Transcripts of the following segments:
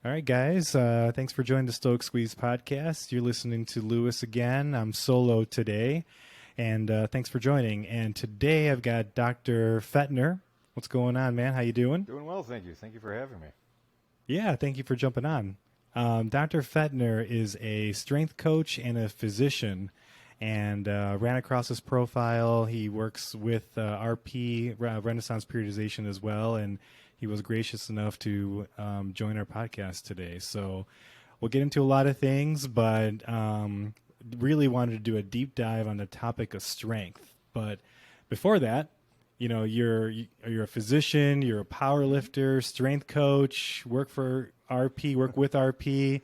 All right, guys. Thanks for joining the Stoic Squeeze podcast. You're listening to Lewis again. I'm solo today, and thanks for joining. And today I've got Dr. Pfaendtner. What's going on, man? How you doing? Doing well, thank you. Thank you for having me. Yeah, thank you for jumping on. Dr. Pfaendtner is a strength coach and a physician, and ran across his profile. He works with RP, Renaissance Periodization as well, and he was gracious enough to join our podcast today. So we'll get into a lot of things, but really wanted to do a deep dive on the topic of strength. But before that, you know, you're a physician, you're a power lifter, strength coach, work for RP, work with RP.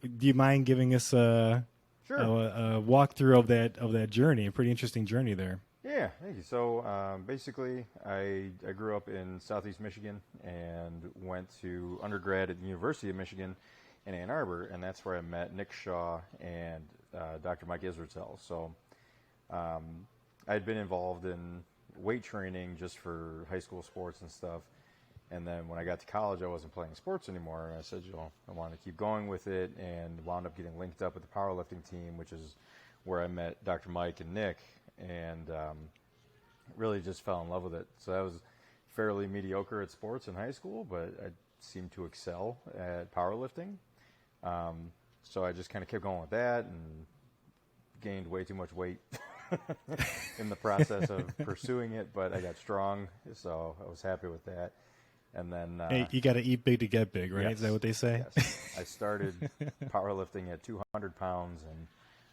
Do you mind giving us a walkthrough of that journey? A pretty interesting journey there. Yeah, thank you. So basically, I grew up in Southeast Michigan and went to undergrad at the University of Michigan in Ann Arbor, and that's where I met Nick Shaw and Dr. Mike Israetel. So I'd been involved in weight training just for high school sports and stuff. And then when I got to college, I wasn't playing sports anymore. And I said, I want to keep going with it, and wound up getting linked up with the powerlifting team, which is where I met Dr. Mike and Nick, and really just fell in love with it. So I was fairly mediocre at sports in high school, but I seemed to excel at powerlifting. So I just kind of kept going with that and gained way too much weight in the process of pursuing it, but I got strong, so I was happy with that. And then hey, you got to eat big to get big, right? Yes, Is that what they say? Yes. I started powerlifting at 200 pounds, and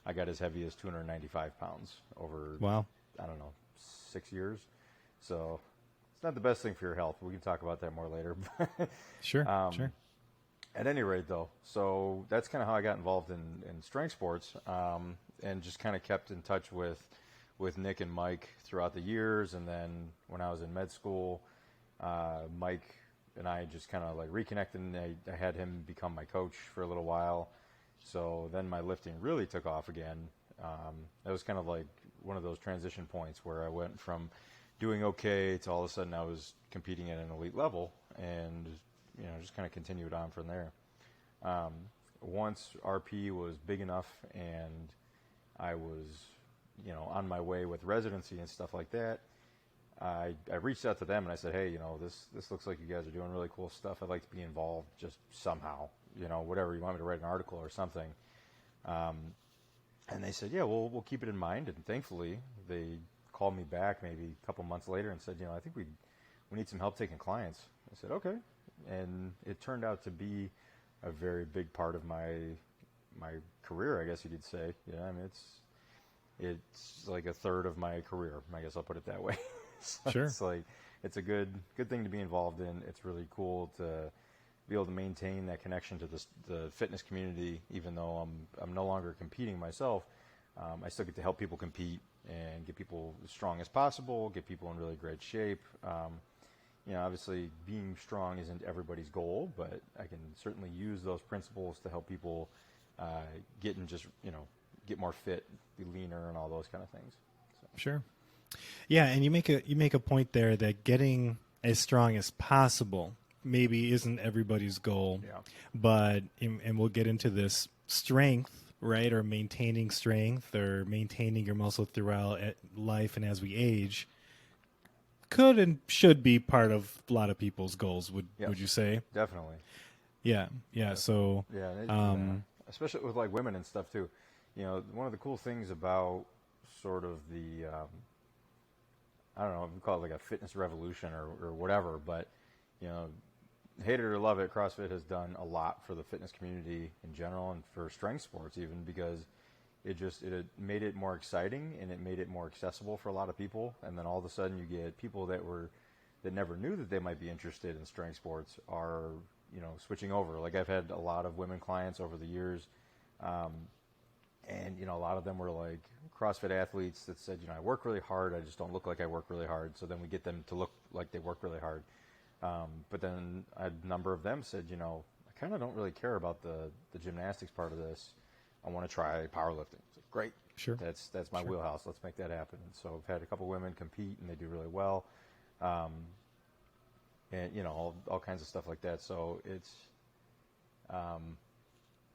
I got as heavy as 295 pounds over, Wow. I don't know, 6 years. So it's not the best thing for your health. We can talk about that more later. Sure, sure. At any rate, though, so that's kind of how I got involved in strength sports, and just kind of kept in touch with Nick and Mike throughout the years. And then when I was in med school, Mike and I just kind of like reconnected, and I had him become my coach for a little while. So then my lifting really took off again. That was kind of like one of those transition points where I went from doing okay to all of a sudden I was competing at an elite level, and just kind of continued on from there. Once RP was big enough and I was on my way with residency and stuff like that, I reached out to them and I said, hey, this looks like you guys are doing really cool stuff. I'd like to be involved just somehow, whatever you want me to write an article or something. And they said, yeah, we'll keep it in mind. And thankfully, they called me back maybe a couple months later and said, I think we need some help taking clients. I said, okay. And it turned out to be a very big part of my career, I guess you could say. I mean, it's like a third of my career. I guess I'll put it that way. So Sure. It's a good thing to be involved in. It's really cool to be able to maintain that connection to the fitness community, even though I'm no longer competing myself. I still get to help people compete and get people as strong as possible, get people in really great shape. Obviously being strong isn't everybody's goal, but I can certainly use those principles to help people get more fit, be leaner, and all those kind of things. So. Sure. Yeah, and you make a point there that getting as strong as possible maybe isn't everybody's goal. Yeah. But and we'll get into this strength, right, or maintaining strength or maintaining your muscle throughout life and as we age could and should be part of a lot of people's goals. Would you say? Definitely. Yeah. So especially with like women and stuff too. One of the cool things about sort of the I don't know if you call it like a fitness revolution or whatever, but hate it or love it, CrossFit has done a lot for the fitness community in general and for strength sports even, because it made it more exciting and it made it more accessible for a lot of people. And then all of a sudden you get people that never knew that they might be interested in strength sports are switching over. Like I've had a lot of women clients over the years, and a lot of them were like CrossFit athletes that said, I work really hard, I just don't look like I work really hard. So then we get them to look like they work really hard. But then a number of them said, I kind of don't really care about the gymnastics part of this. I want to try powerlifting. So, great. Sure. That's my wheelhouse. Let's make that happen. And so I've had a couple women compete and they do really well. And all kinds of stuff like that. So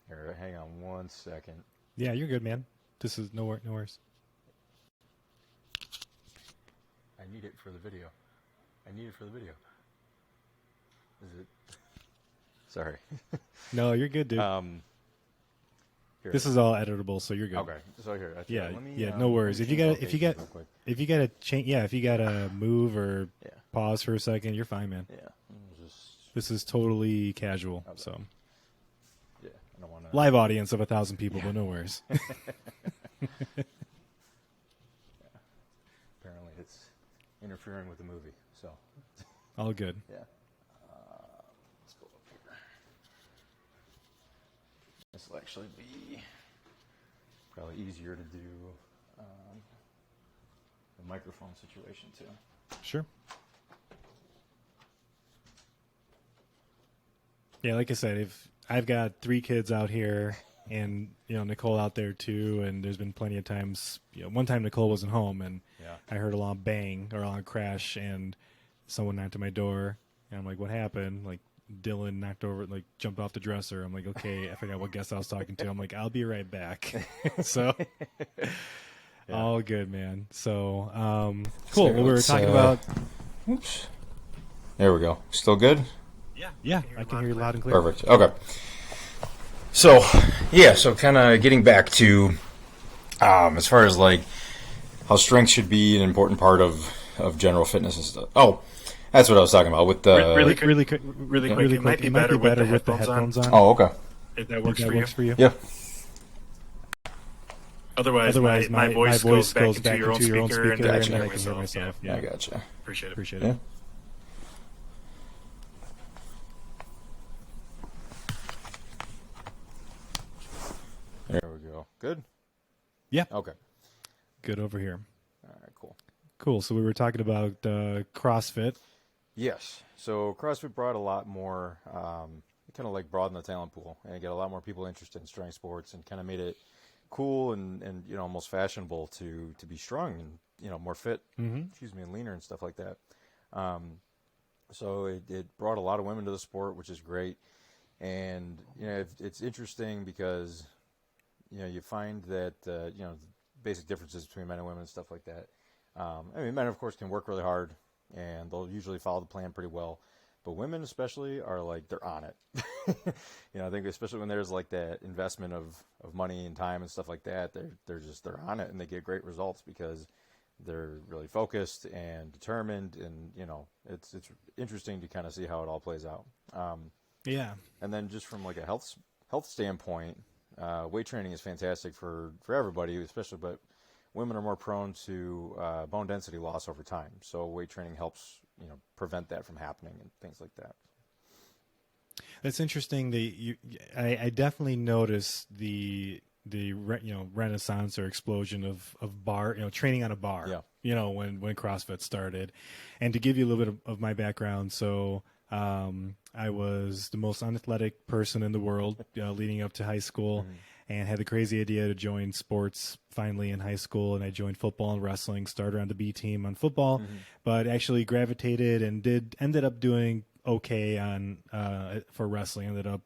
Here, hang on 1 second. Yeah, you're good, man. This is no worries. I need it for the video. Is it? Sorry. No, you're good, dude. Here. This is all editable, so you're good. Okay. So here. Yeah, let me, no worries. If you gotta change, if you gotta move or Yeah. pause for a second, you're fine, man. Yeah. This is totally casual. Okay. So Yeah. I don't want to. live audience of 1,000 people, but no worries. Apparently, it's interfering with the movie. So. All good. Yeah. Let's go up here. This will actually be probably easier to do the microphone situation too. Sure. Yeah, like I said, if I've got 3 kids out here, and Nicole out there too, and there's been plenty of times. One time Nicole wasn't home, and I heard a long bang or a long crash, and someone knocked at my door, and I'm like, "What happened?" Like Dylan knocked over, like jumped off the dresser. I'm like, "Okay," I forgot what guest I was talking to. I'm like, "I'll be right back." So. Yeah. All good, man. So, cool. Well, we were talking about. Oops. There we go. Still good? Yeah, I can hear you loud and clear. Perfect. Okay. So, yeah, so kind of getting back to as far as like how strength should be an important part of general fitness and stuff. Oh, that's what I was talking about with the really quick. It might be better with the headphones on. Oh, okay. If that works for you. Yeah. Otherwise, my voice goes back into your own speaker, and then I can hear myself. Yeah. I gotcha. Appreciate it. Yeah. There we go. Good? Yeah. Okay. Good over here. All right, cool. Cool. So we were talking about CrossFit. Yes. So CrossFit brought a lot more, kind of like broadened the talent pool and get a lot more people interested in strength sports and kind of made it cool and almost fashionable to be strong and, more fit, and leaner and stuff like that. So it brought a lot of women to the sport, which is great. And, it's interesting because, you find that, basic differences between men and women and stuff like that. Men, of course, can work really hard, and they'll usually follow the plan pretty well. But women especially are like, they're on it. I think especially when there's like that investment of money and time and stuff like that, they're on it, and they get great results because they're really focused and determined, and, it's interesting to kind of see how it all plays out. Yeah. And then just from like a health standpoint, weight training is fantastic for everybody, especially, but women are more prone to bone density loss over time. So weight training helps, prevent that from happening and things like that. That's interesting. I definitely noticed the renaissance or explosion of bar, training on a bar. Yeah. When CrossFit started, and to give you a little bit of my background, so. I was the most unathletic person in the world leading up to high school, and had the crazy idea to join sports finally in high school. And I joined football and wrestling, started on the B team on football, but actually gravitated and ended up doing okay on for wrestling. Ended up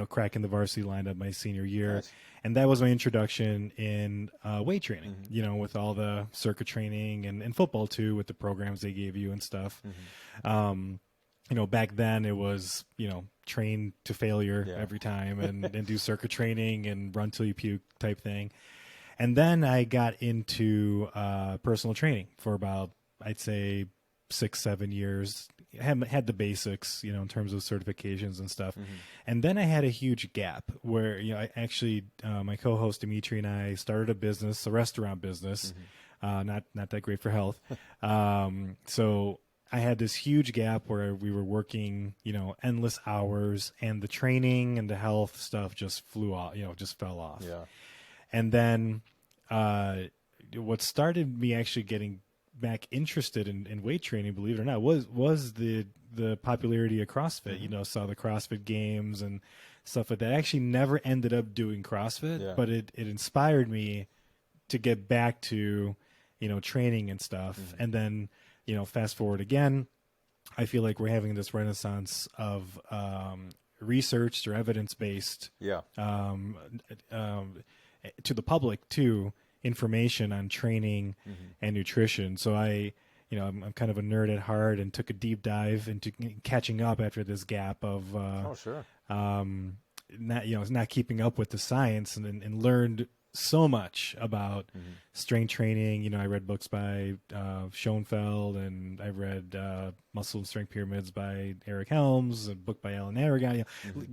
cracking the varsity lineup my senior year. Nice. And that was my introduction in weight training, with all the circuit training and football too, with the programs they gave you and stuff. Back then it was, train to failure every time and do circuit training and run till you puke type thing. And then I got into personal training for about, I'd say 6-7 years. Had the basics, in terms of certifications and stuff. And then I had a huge gap where, I actually, my co-host Dimitri and I started a restaurant business, not that great for health. So I had this huge gap where we were working, endless hours, and the training and the health stuff just flew off, just fell off. Yeah. And then what started me actually getting back interested in weight training, believe it or not, was the popularity of CrossFit. Saw the CrossFit games and stuff like that. I actually never ended up doing CrossFit, but it inspired me to get back to, training and stuff. And then, fast forward again, I feel like we're having this renaissance of researched or evidence-based Yeah. To the public too, information on training and nutrition. So I'm kind of a nerd at heart and took a deep dive into catching up after this gap of not keeping up with the science, and learned so much about strength training. I read books by Schoenfeld, and I read Muscle and Strength Pyramids by Eric Helms, a book by Alan Aragon,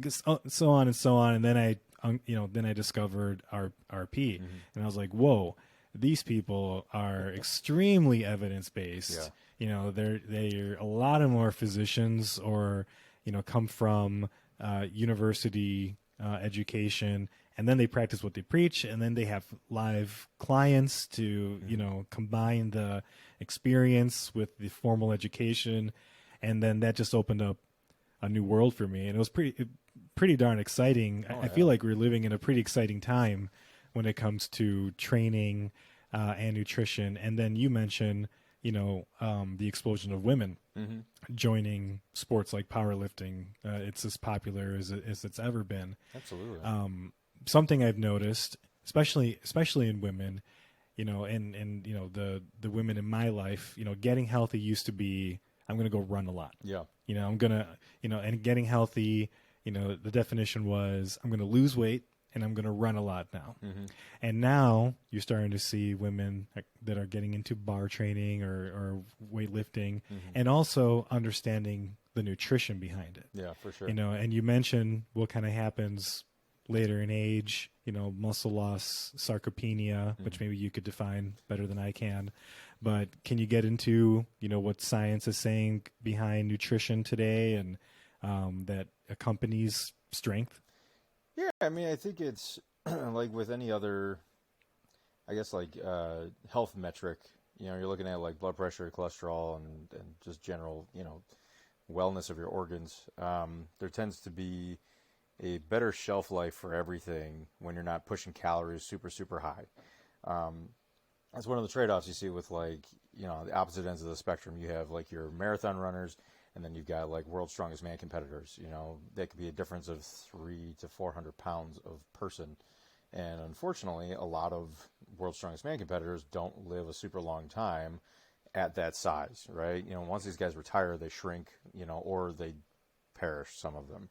so on and so on. And then I discovered RP, and I was like, whoa, these people are extremely evidence-based. Yeah. They're a lot of more physicians, or come from university education, and then they practice what they preach, and then they have live clients to combine the experience with the formal education, and then that just opened up a new world for me, and it was pretty darn exciting. I feel like we're living in a pretty exciting time when it comes to training and nutrition. And then you mentioned the explosion of women joining sports like powerlifting. It's as popular as it's ever been. Absolutely. Something I've noticed, especially in women, and the women in my life, getting healthy used to be, I'm going to go run a lot. Yeah. I'm going to, and getting healthy, the definition was, I'm going to lose weight and I'm going to run a lot now. And now you're starting to see women that are getting into bar training or weightlifting, and also understanding the nutrition behind it. Yeah, for sure. And you mentioned what kind of happens later in age, muscle loss, sarcopenia, which maybe you could define better than I can. But can you get into, what science is saying behind nutrition today, and that accompanies strength? Yeah, I mean, I think it's like with any other, I guess, health metric. You're looking at like blood pressure, cholesterol, and just general, wellness of your organs. There tends to be a better shelf life for everything when you're not pushing calories super, super high. That's one of the trade-offs you see with the opposite ends of the spectrum. You have like your marathon runners, and then you've got like world's strongest man competitors. That could be a difference of 300 to 400 pounds of person. And unfortunately, a lot of world's strongest man competitors don't live a super long time at that size, right? Once these guys retire, they shrink, or they perish, some of them.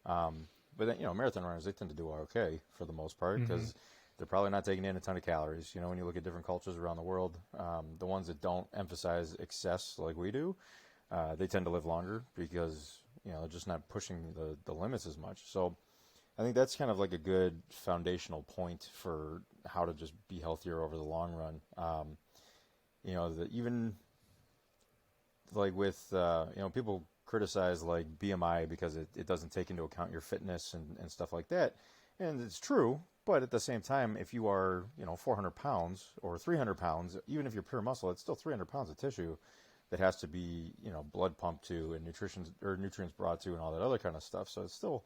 But then, marathon runners, they tend to do okay for the most part, because they're probably not taking in a ton of calories. When you look at different cultures around the world, the ones that don't emphasize excess like we do, they tend to live longer because, they're just not pushing the limits as much. So I think that's kind of like a good foundational point for how to just be healthier over the long run. Even like with, people criticize like BMI because it doesn't take into account your fitness and stuff like that. And it's true, but at the same time, if you are, 400 pounds or 300 pounds, even if you're pure muscle, it's still 300 pounds of tissue that has to be, blood pumped to and nutrients brought to and all that other kind of stuff. So it's still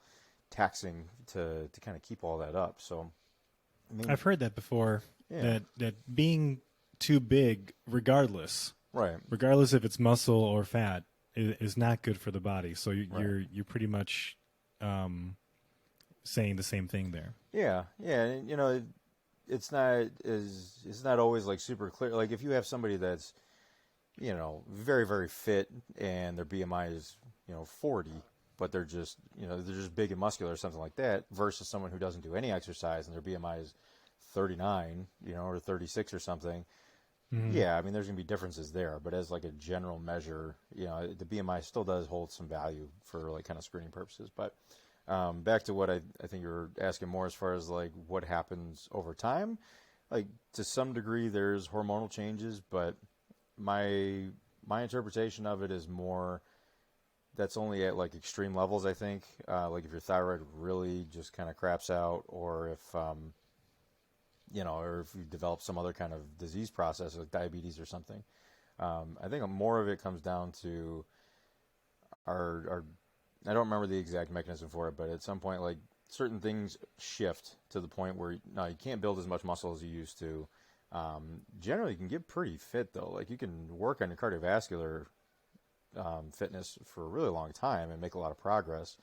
taxing to kind of keep all that up. So I mean, I've heard that before, that being too big, regardless if it's muscle or fat, is not good for the body. So you're pretty much saying the same thing there. Yeah. And, it's not always like super clear. Like if you have somebody that's, very, very fit and their BMI is, 40, but they're just big and muscular or something like that, versus someone who doesn't do any exercise and their BMI is 39, or 36 or something. Yeah, I mean, there's going to be differences there, but as like a general measure, the BMI still does hold some value for like kind of screening purposes. But back to what I think you were asking more as far as like what happens over time, like to some degree there's hormonal changes, but my interpretation of it is more that's only at like extreme levels, I think. Like if your thyroid really just kind of craps out, or if or if you develop some other kind of disease process like diabetes or something. I think more of it comes down to our I don't remember the exact mechanism for it, but at some point, like certain things shift to the point where you can't build as much muscle as you used to. Generally, you can get pretty fit though. Like you can work on your cardiovascular fitness for a really long time and make a lot of progress.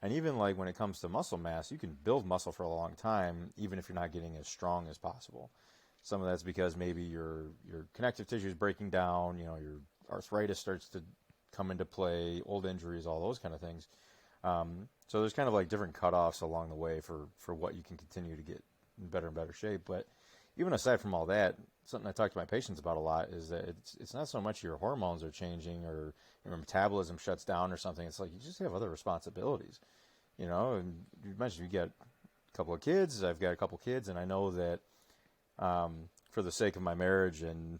And even like when it comes to muscle mass, you can build muscle for a long time, even if you're not getting as strong as possible. Some of that's because maybe your connective tissue is breaking down, your arthritis starts to come into play, old injuries, all those kind of things. So there's kind of like different cutoffs along the way for what you can continue to get in better and better shape. But even aside from all that, something I talk to my patients about a lot is that it's not so much your hormones are changing or your metabolism shuts down or something. It's like you just have other responsibilities, And you mentioned you get a couple of kids. I've got a couple of kids, and I know that for the sake of my marriage and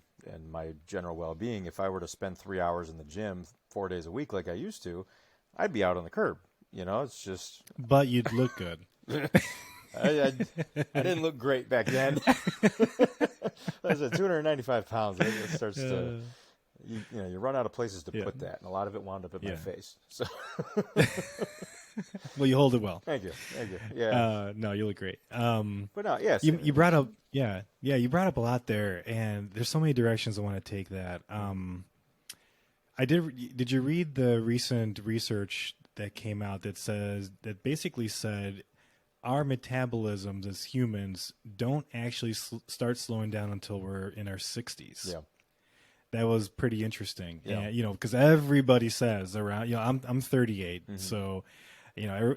my general well-being, if I were to spend 3 hours in the gym 4 days a week like I used to, I'd be out on the curb. It's just. But you'd look good. I didn't look great back then. I was at 295 pounds. It starts to, you run out of places to put that, and a lot of it wound up at my face. So, well, you hold it well. Thank you. Yeah. No, you look great. But no, yes. You brought up, you brought up a lot there, and there's so many directions I want to take that. Did you read the recent research that came out that basically said our metabolisms as humans don't actually start slowing down until we're in our 60s. Yeah. That was pretty interesting. Yeah. And, because everybody says around, I'm 38. Mm-hmm. So,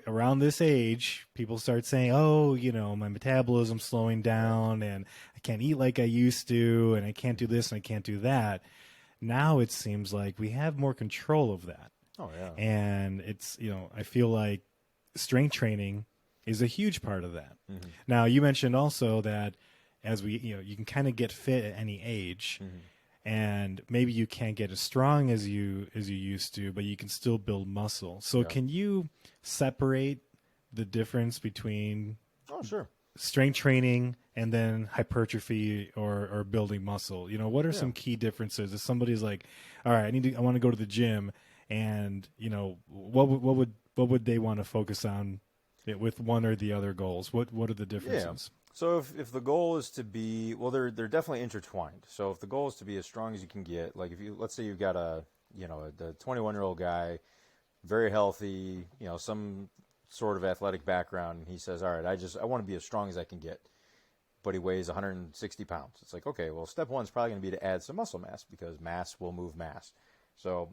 around this age, people start saying, oh, my metabolism's slowing down and I can't eat like I used to and I can't do this and I can't do that. Now it seems like we have more control of that. Oh, yeah. And it's, I feel like strength training is a huge part of that. Mm-hmm. Now, you mentioned also that as you can kind of get fit at any age, and maybe you can't get as strong as you used to, but you can still build muscle. So can you separate the difference between strength training and then hypertrophy or building muscle? What are some key differences? If somebody's like, all right, I want to go to the gym, and what would they want to focus on with one or the other goals? What are the differences? Yeah. So if the goal is to be, well, they're definitely intertwined. So if the goal is to be as strong as you can get, like let's say you've got the 21-year-old guy, very healthy, some sort of athletic background, and he says, all right, I want to be as strong as I can get, but he weighs 160 pounds. It's like, okay, well, step one is probably going to be to add some muscle mass because mass will move mass. So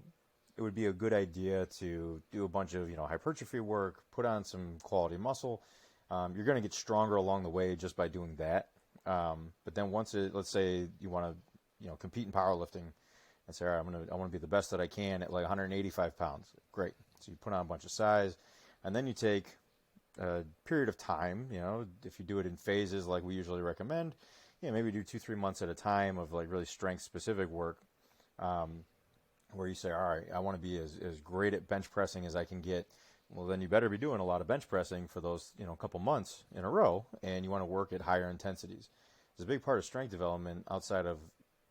it would be a good idea to do a bunch of, hypertrophy work, put on some quality muscle. You're going to get stronger along the way just by doing that. But then let's say you want to, compete in powerlifting and say, all right, I want to be the best that I can at like 185 pounds. Great. So you put on a bunch of size, and then you take a period of time, if you do it in phases like we usually recommend, maybe do 2-3 months at a time of like really strength specific work. Where you say, all right, I want to be as great at bench pressing as I can get. Well, then you better be doing a lot of bench pressing for those, couple months in a row, and you want to work at higher intensities. There's a big part of strength development outside of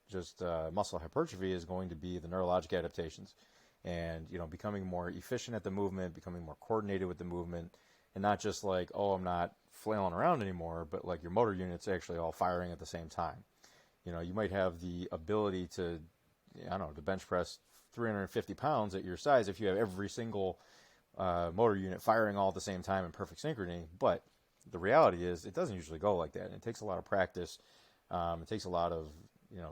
just muscle hypertrophy is going to be the neurologic adaptations and, becoming more efficient at the movement, becoming more coordinated with the movement, and not just like, oh, I'm not flailing around anymore, but like your motor unit's actually all firing at the same time. You might have the ability to bench press 350 pounds at your size if you have every single motor unit firing all at the same time in perfect synchrony. But the reality is it doesn't usually go like that. It takes a lot of practice. It takes a lot of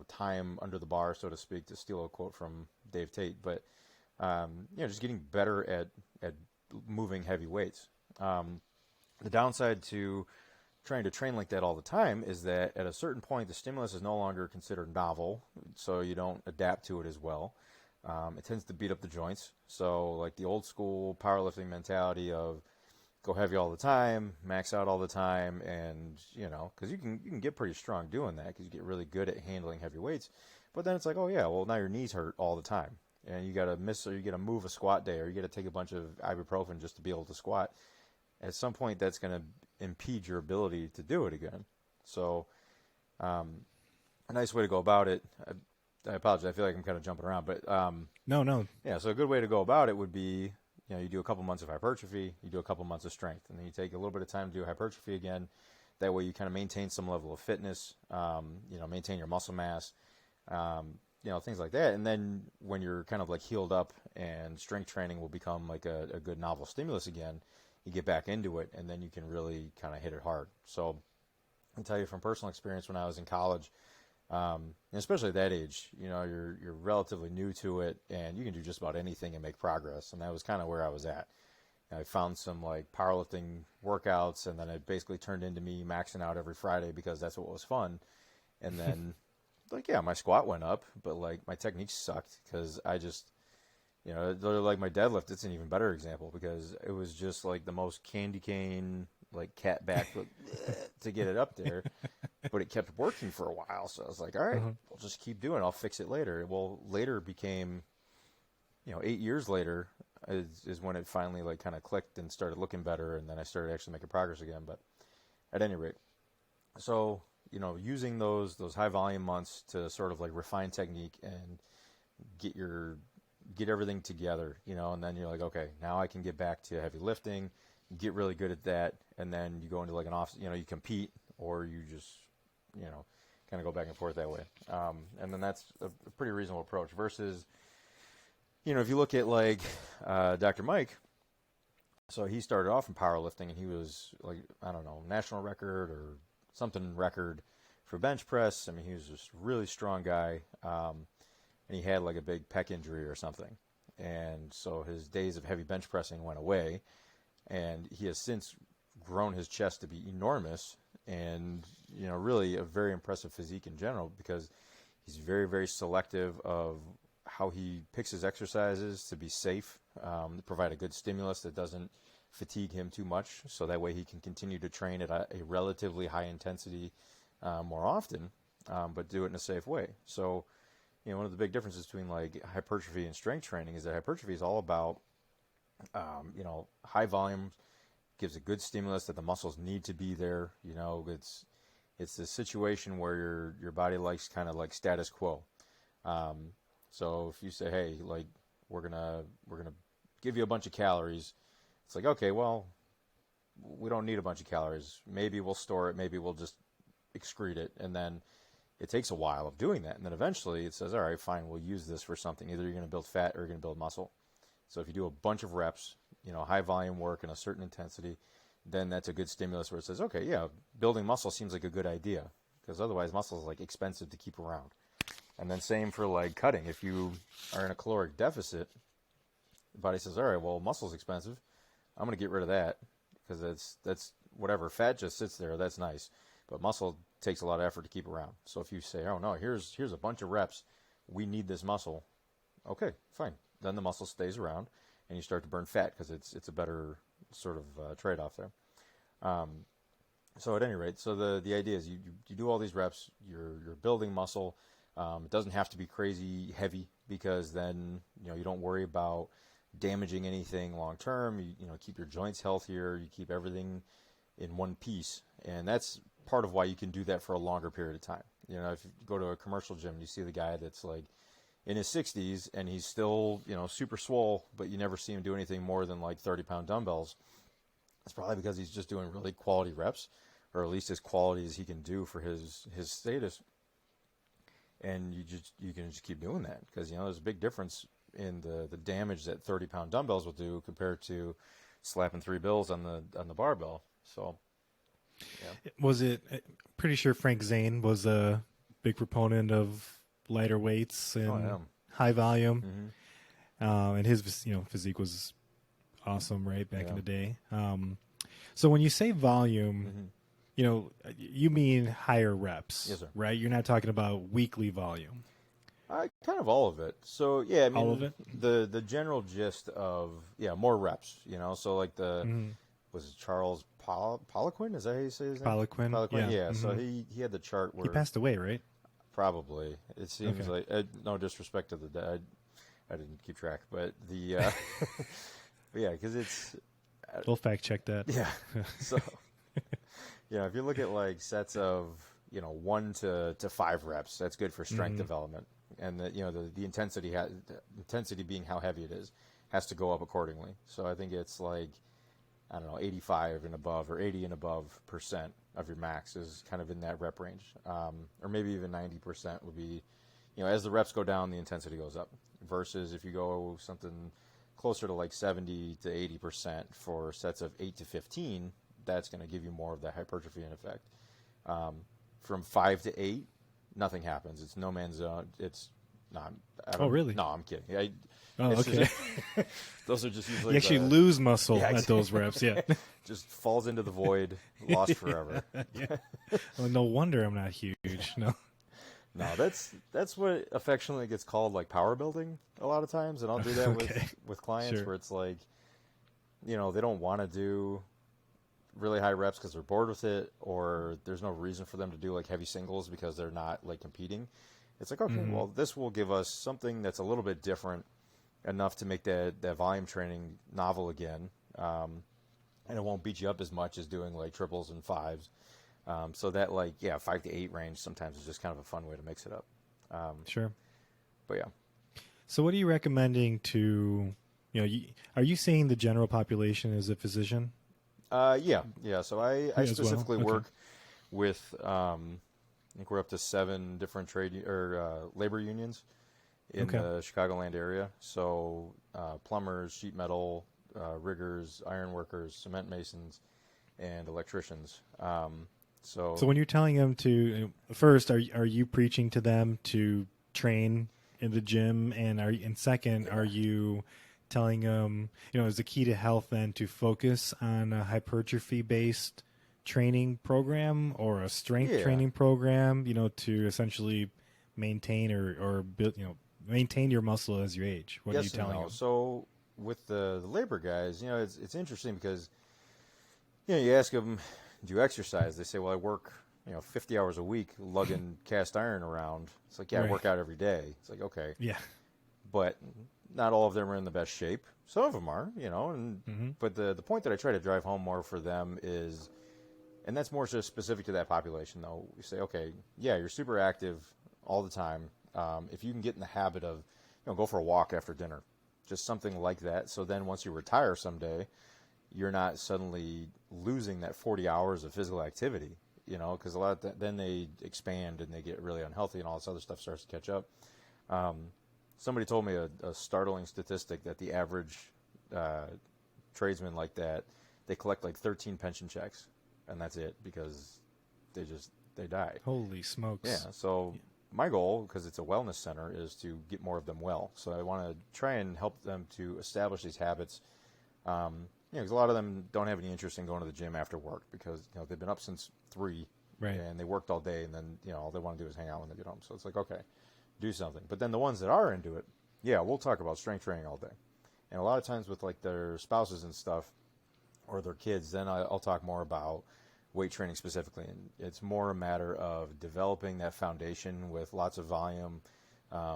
time under the bar, so to speak, to steal a quote from Dave Tate. But just getting better at moving heavy weights. The downside to trying to train like that all the time is that at a certain point the stimulus is no longer considered novel, so you don't adapt to it as well. It tends to beat up the joints. So like the old school powerlifting mentality of go heavy all the time, max out all the time, and because you can get pretty strong doing that because you get really good at handling heavy weights. But then it's like, oh yeah, well now your knees hurt all the time, and you got to miss, or you got to move a squat day, or you got to take a bunch of ibuprofen just to be able to squat. At some point, that's going to impede your ability to do it again. So a nice way to go about it. I apologize. I feel like I'm kind of jumping around, but no. Yeah. So a good way to go about it would be, you do a couple months of hypertrophy, you do a couple months of strength, and then you take a little bit of time to do hypertrophy again. That way, you kind of maintain some level of fitness, maintain your muscle mass, things like that. And then when you're kind of like healed up and strength training will become like a good novel stimulus again, you get back into it, and then you can really kind of hit it hard. So I can tell you from personal experience when I was in college, and especially at that age, you're relatively new to it, and you can do just about anything and make progress. And that was kind of where I was at. I found some like powerlifting workouts, and then it basically turned into me maxing out every Friday because that's what was fun. And then, like, yeah, my squat went up, but like my technique sucked because I just, like my deadlift, it's an even better example because it was just like the most candy cane, like cat back to get it up there, but it kept working for a while. So I was like, all right, we'll just keep doing it. I'll fix it later. Well, later became, 8 years later is when it finally like kind of clicked and started looking better. And then I started actually making progress again. But at any rate, so, using those high volume months to sort of like refine technique and get everything together, and then you're like, okay, now I can get back to heavy lifting, get really good at that, and then you go into like an off, you compete, or you just, kind of go back and forth that way. And then that's a pretty reasonable approach versus, if you look at like Dr. Mike, so he started off in powerlifting, and he was like, I don't know, national record or something record for bench press. I mean, he was just a really strong guy. And he had like a big pec injury or something. And so his days of heavy bench pressing went away. And he has since grown his chest to be enormous and, really a very impressive physique in general because he's very, very selective of how he picks his exercises to be safe, to provide a good stimulus that doesn't fatigue him too much. So that way he can continue to train at a relatively high intensity more often, but do it in a safe way. So, one of the big differences between like hypertrophy and strength training is that hypertrophy is all about, high volume, gives a good stimulus that the muscles need to be there. It's a situation where your body likes kind of like status quo. So if you say, hey, like we're gonna give you a bunch of calories, it's like, okay, well, we don't need a bunch of calories. Maybe we'll store it. Maybe we'll just excrete it, and then it takes a while of doing that, and then eventually it says, all right, fine, we'll use this for something. Either you're going to build fat or you're going to build muscle. So if you do a bunch of reps, high volume work and a certain intensity, then that's a good stimulus where it says, okay, yeah, building muscle seems like a good idea because otherwise muscle is like expensive to keep around. And then same for like cutting. If you are in a caloric deficit, the body says, all right, well, muscle's expensive. I'm going to get rid of that because that's whatever. Fat just sits there. That's nice. But muscle takes a lot of effort to keep around. So if you say, oh, no, here's a bunch of reps. We need this muscle. Okay, fine. Then the muscle stays around, and you start to burn fat because it's a better sort of trade-off there. So at any rate, so the idea is you do all these reps. You're building muscle. It doesn't have to be crazy heavy because then you don't worry about damaging anything long term. You keep your joints healthier. You keep everything in one piece, and that's part of why you can do that for a longer period of time. If you go to a commercial gym, you see the guy that's like in his 60s and he's still, super swole, but you never see him do anything more than like 30-pound dumbbells. It's probably because he's just doing really quality reps, or at least as quality as he can do for his status. And you can just keep doing that because, there's a big difference in the damage that 30-pound dumbbells will do compared to slapping 3 bills on the barbell. So, yeah. Was it? Pretty sure Frank Zane was a big proponent of lighter weights and high volume, and his physique was awesome, right, back in the day. So when you say volume, you mean higher reps, yes, sir. Right? You're not talking about weekly volume. Kind of all of it. So yeah, I mean, all of it. The general gist of more reps. So like was it Charles Poliquin? Is that how you say his name? Poliquin. Yeah. So he had the chart where he passed away, right? Probably. It seems like no disrespect to the dead. I didn't keep track, but the but yeah, because it's we'll fact check that. Yeah. So if you look at like sets of 1 to 5 reps, that's good for strength development, and the intensity being how heavy it is has to go up accordingly. So I think it's like 85 and above or 80 and above % of your max is kind of in that rep range, or maybe even 90% would be as the reps go down, the intensity goes up. Versus if you go something closer to like 70 to 80% for sets of 8 to 15, that's going to give you more of that hypertrophy in effect. From 5 to 8, nothing happens. It's no man's zone. It's not. Oh, really? No, I'm kidding. Okay. Those are just usually. You actually lose muscle at those reps. Yeah. Just falls into the void, lost forever. Yeah. Well, no wonder I'm not huge. No. No, that's what affectionately gets called like power building a lot of times, and I'll do that with clients where it's like, they don't want to do really high reps because they're bored with it, or there's no reason for them to do like heavy singles because they're not like competing. It's like, okay, well, this will give us something that's a little bit different enough to make that volume training novel again, and it won't beat you up as much as doing like triples and fives. So that 5 to 8 range sometimes is just kind of a fun way to mix it up. Sure. But yeah. So what are you recommending to, are you seeing the general population as a physician? Yeah. So I specifically work with, I think we're up to 7 different labor unions in the Chicagoland area. So plumbers, sheet metal, riggers, iron workers, cement masons, and electricians. So when you're telling them to, first, are you preaching to them to train in the gym, and second, are you telling them, is the key to health then to focus on a hypertrophy-based training program or a strength training program, to essentially maintain or build, maintain your muscle as you age? What are you telling them? So with the labor guys, it's interesting because, you ask them, do you exercise? They say, well, I work, 50 hours a week lugging cast iron around. It's like, I work out every day. It's like, okay. Yeah. But not all of them are in the best shape. Some of them are, but the point that I try to drive home more for them is, and that's more just specific to that population, though. We say, okay, you're super active all the time. If you can get in the habit of, go for a walk after dinner, just something like that. So then once you retire someday, you're not suddenly losing that 40 hours of physical activity, because a lot of then they expand and they get really unhealthy and all this other stuff starts to catch up. Somebody told me a startling statistic that the average tradesman like that, they collect like 13 pension checks, and that's it because they die. Holy smokes. Yeah, so my goal, because it's a wellness center, is to get more of them well. So I want to try and help them to establish these habits. Because a lot of them don't have any interest in going to the gym after work because they've been up since 3 and they worked all day, and then all they want to do is hang out when they get home. So it's like, okay, do something. But then the ones that are into it, we'll talk about strength training all day. And a lot of times with like their spouses and stuff or their kids, then I'll talk more about weight training specifically. And it's more a matter of developing that foundation with lots of volume,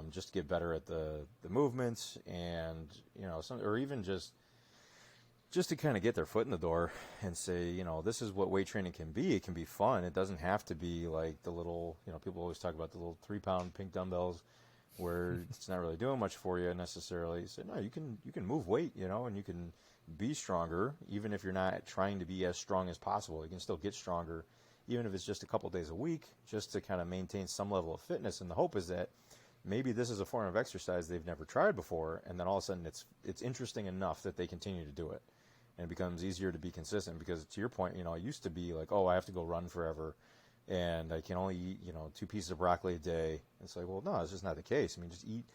just to get better at the movements and or even just to kind of get their foot in the door and say, this is what weight training can be. It can be fun. It doesn't have to be like the little, people always talk about the little 3-pound pink dumbbells where it's not really doing much for you necessarily. So no, you can move weight, and you can be stronger even if you're not trying to be as strong as possible. You can still get stronger even if it's just a couple days a week, just to kind of maintain some level of fitness. And the hope is that maybe this is a form of exercise they've never tried before, and then all of a sudden it's interesting enough that they continue to do it. And it becomes easier to be consistent because, to your point, it used to be like, oh, I have to go run forever, and I can only eat, 2 pieces of broccoli a day. It's like, well, no, it's just not the case. I mean, just eat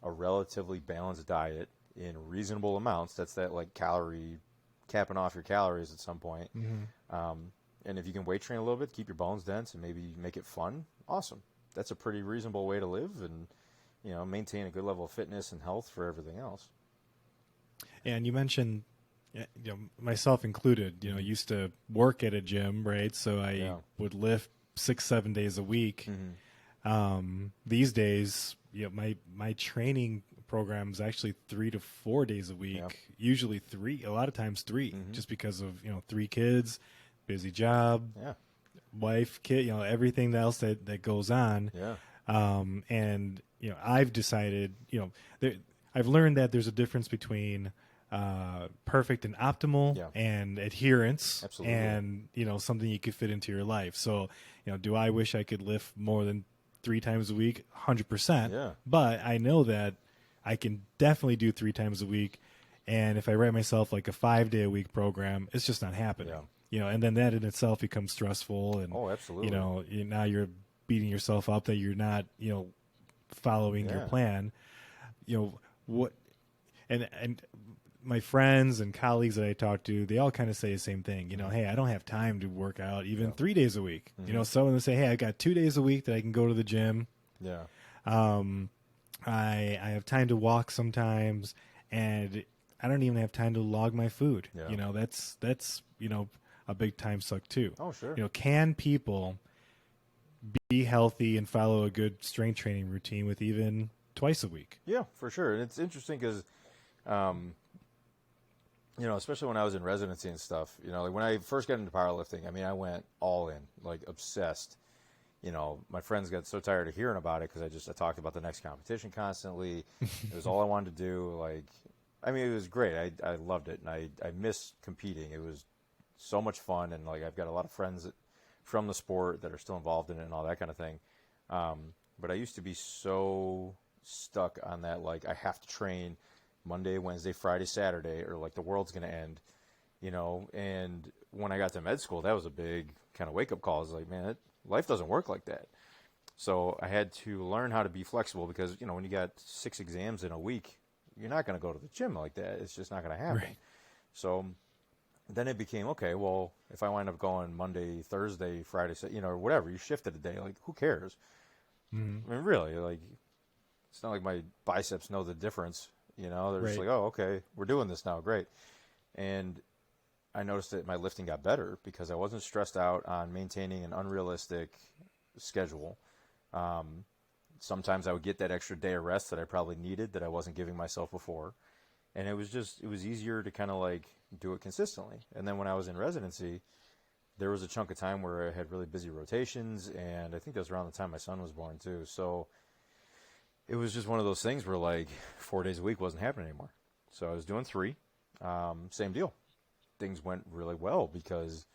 a relatively balanced diet in reasonable amounts. That's that like calorie capping off your calories at some point. And if you can weight train a little bit, keep your bones dense, and maybe make it fun, awesome. That's a pretty reasonable way to live, and maintain a good level of fitness and health for everything else. And you mentioned, myself included, used to work at a gym, right? So I would lift 6-7 days a week. These days, my training program is actually 3 to 4 days a week, usually 3, a lot of times 3, just because of, 3 kids, busy job, wife, kid, everything else that goes on. And, I've decided, I've learned that there's a difference between perfect and optimal and adherence. Absolutely. And, something you could fit into your life. So, do I wish I could lift more than 3 times a week 100%. Yeah. But I know that I can definitely do 3 times a week. And if I write myself like a 5-day-a-week program, it's just not happening. Yeah. You know, and then that in itself becomes stressful. And, Oh, absolutely. You know, now you're beating yourself up that you're not, you know, following your plan. You know, what, and my friends and colleagues that I talk to, they all kind of say the same thing. You know, hey, I don't have time to work out even 3 days a week. You know, some of them say, hey, I got 2 days a week that I can go to the gym. Yeah. I have time to walk sometimes, and I don't even have time to log my food. Yeah. You know, that's you know, a big time suck too. Oh, sure. You know, can people be healthy and follow a good strength training routine with even twice a week? Yeah, for sure. And it's interesting because, you know, especially when I was in residency and stuff, you know, like when I first got into powerlifting, I mean, I went all in, like obsessed. You know, my friends got so tired of hearing about it because I talked about the next competition constantly. It was all I wanted to do. Like, I mean, it was great. I loved it, and I miss competing. It was so much fun, and like I've got a lot of friends from the sport that are still involved in it and all that kind of thing. But I used to be so stuck on that, like I have to train Monday, Wednesday, Friday, Saturday, or like the world's going to end, you know. And when I got to med school, that was a big kind of wake-up call. I was like, man, life doesn't work like that. So I had to learn how to be flexible because, you know, when you got 6 exams in a week, you're not going to go to the gym like that. It's just not going to happen. Right. So then it became, okay, well, if I wind up going Monday, Thursday, Friday, you know, or whatever, you shifted a day, like, who cares? Mm-hmm. I mean, really, like, it's not like my biceps know the difference, you know? They're just Right. like, oh, okay, we're doing this now, great. And I noticed that my lifting got better because I wasn't stressed out on maintaining an unrealistic schedule. Sometimes I would get that extra day of rest that I probably needed that I wasn't giving myself before. And it was easier to kind of like do it consistently. And then when I was in residency, there was a chunk of time where I had really busy rotations, and I think that was around the time my son was born too. So it was just one of those things where like 4 days a week wasn't happening anymore. So I was doing 3, same deal. Things went really well because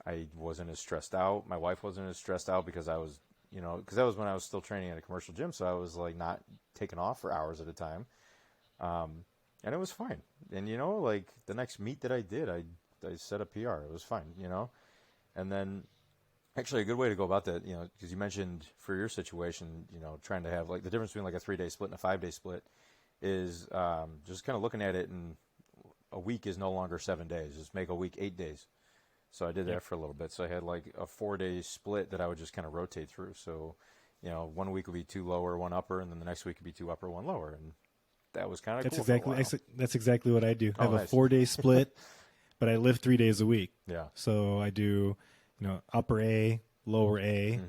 I wasn't as stressed out. My wife wasn't as stressed out because I was, you know, because that was when I was still training at a commercial gym. So I was like not taking off for hours at a time. And it was fine. And, you know, like the next meet that I did, I set a PR. It was fine, you know. And then actually a good way to go about that, you know, because you mentioned for your situation, you know, trying to have like the difference between like a 3-day split and a 5-day split is just kind of looking at it, and a week is no longer 7 days. Just make a week 8 days. So I did that for a little bit. So I had like a 4-day split that I would just kind of rotate through. So, you know, 1 week would be 2 lower, 1 upper, and then the next week would be 2 upper, 1 lower. And that was kind of cool. That's exactly what I do. I have nice. a 4-day split, but I lift 3 days a week. Yeah. So I do, you know, upper A, lower A,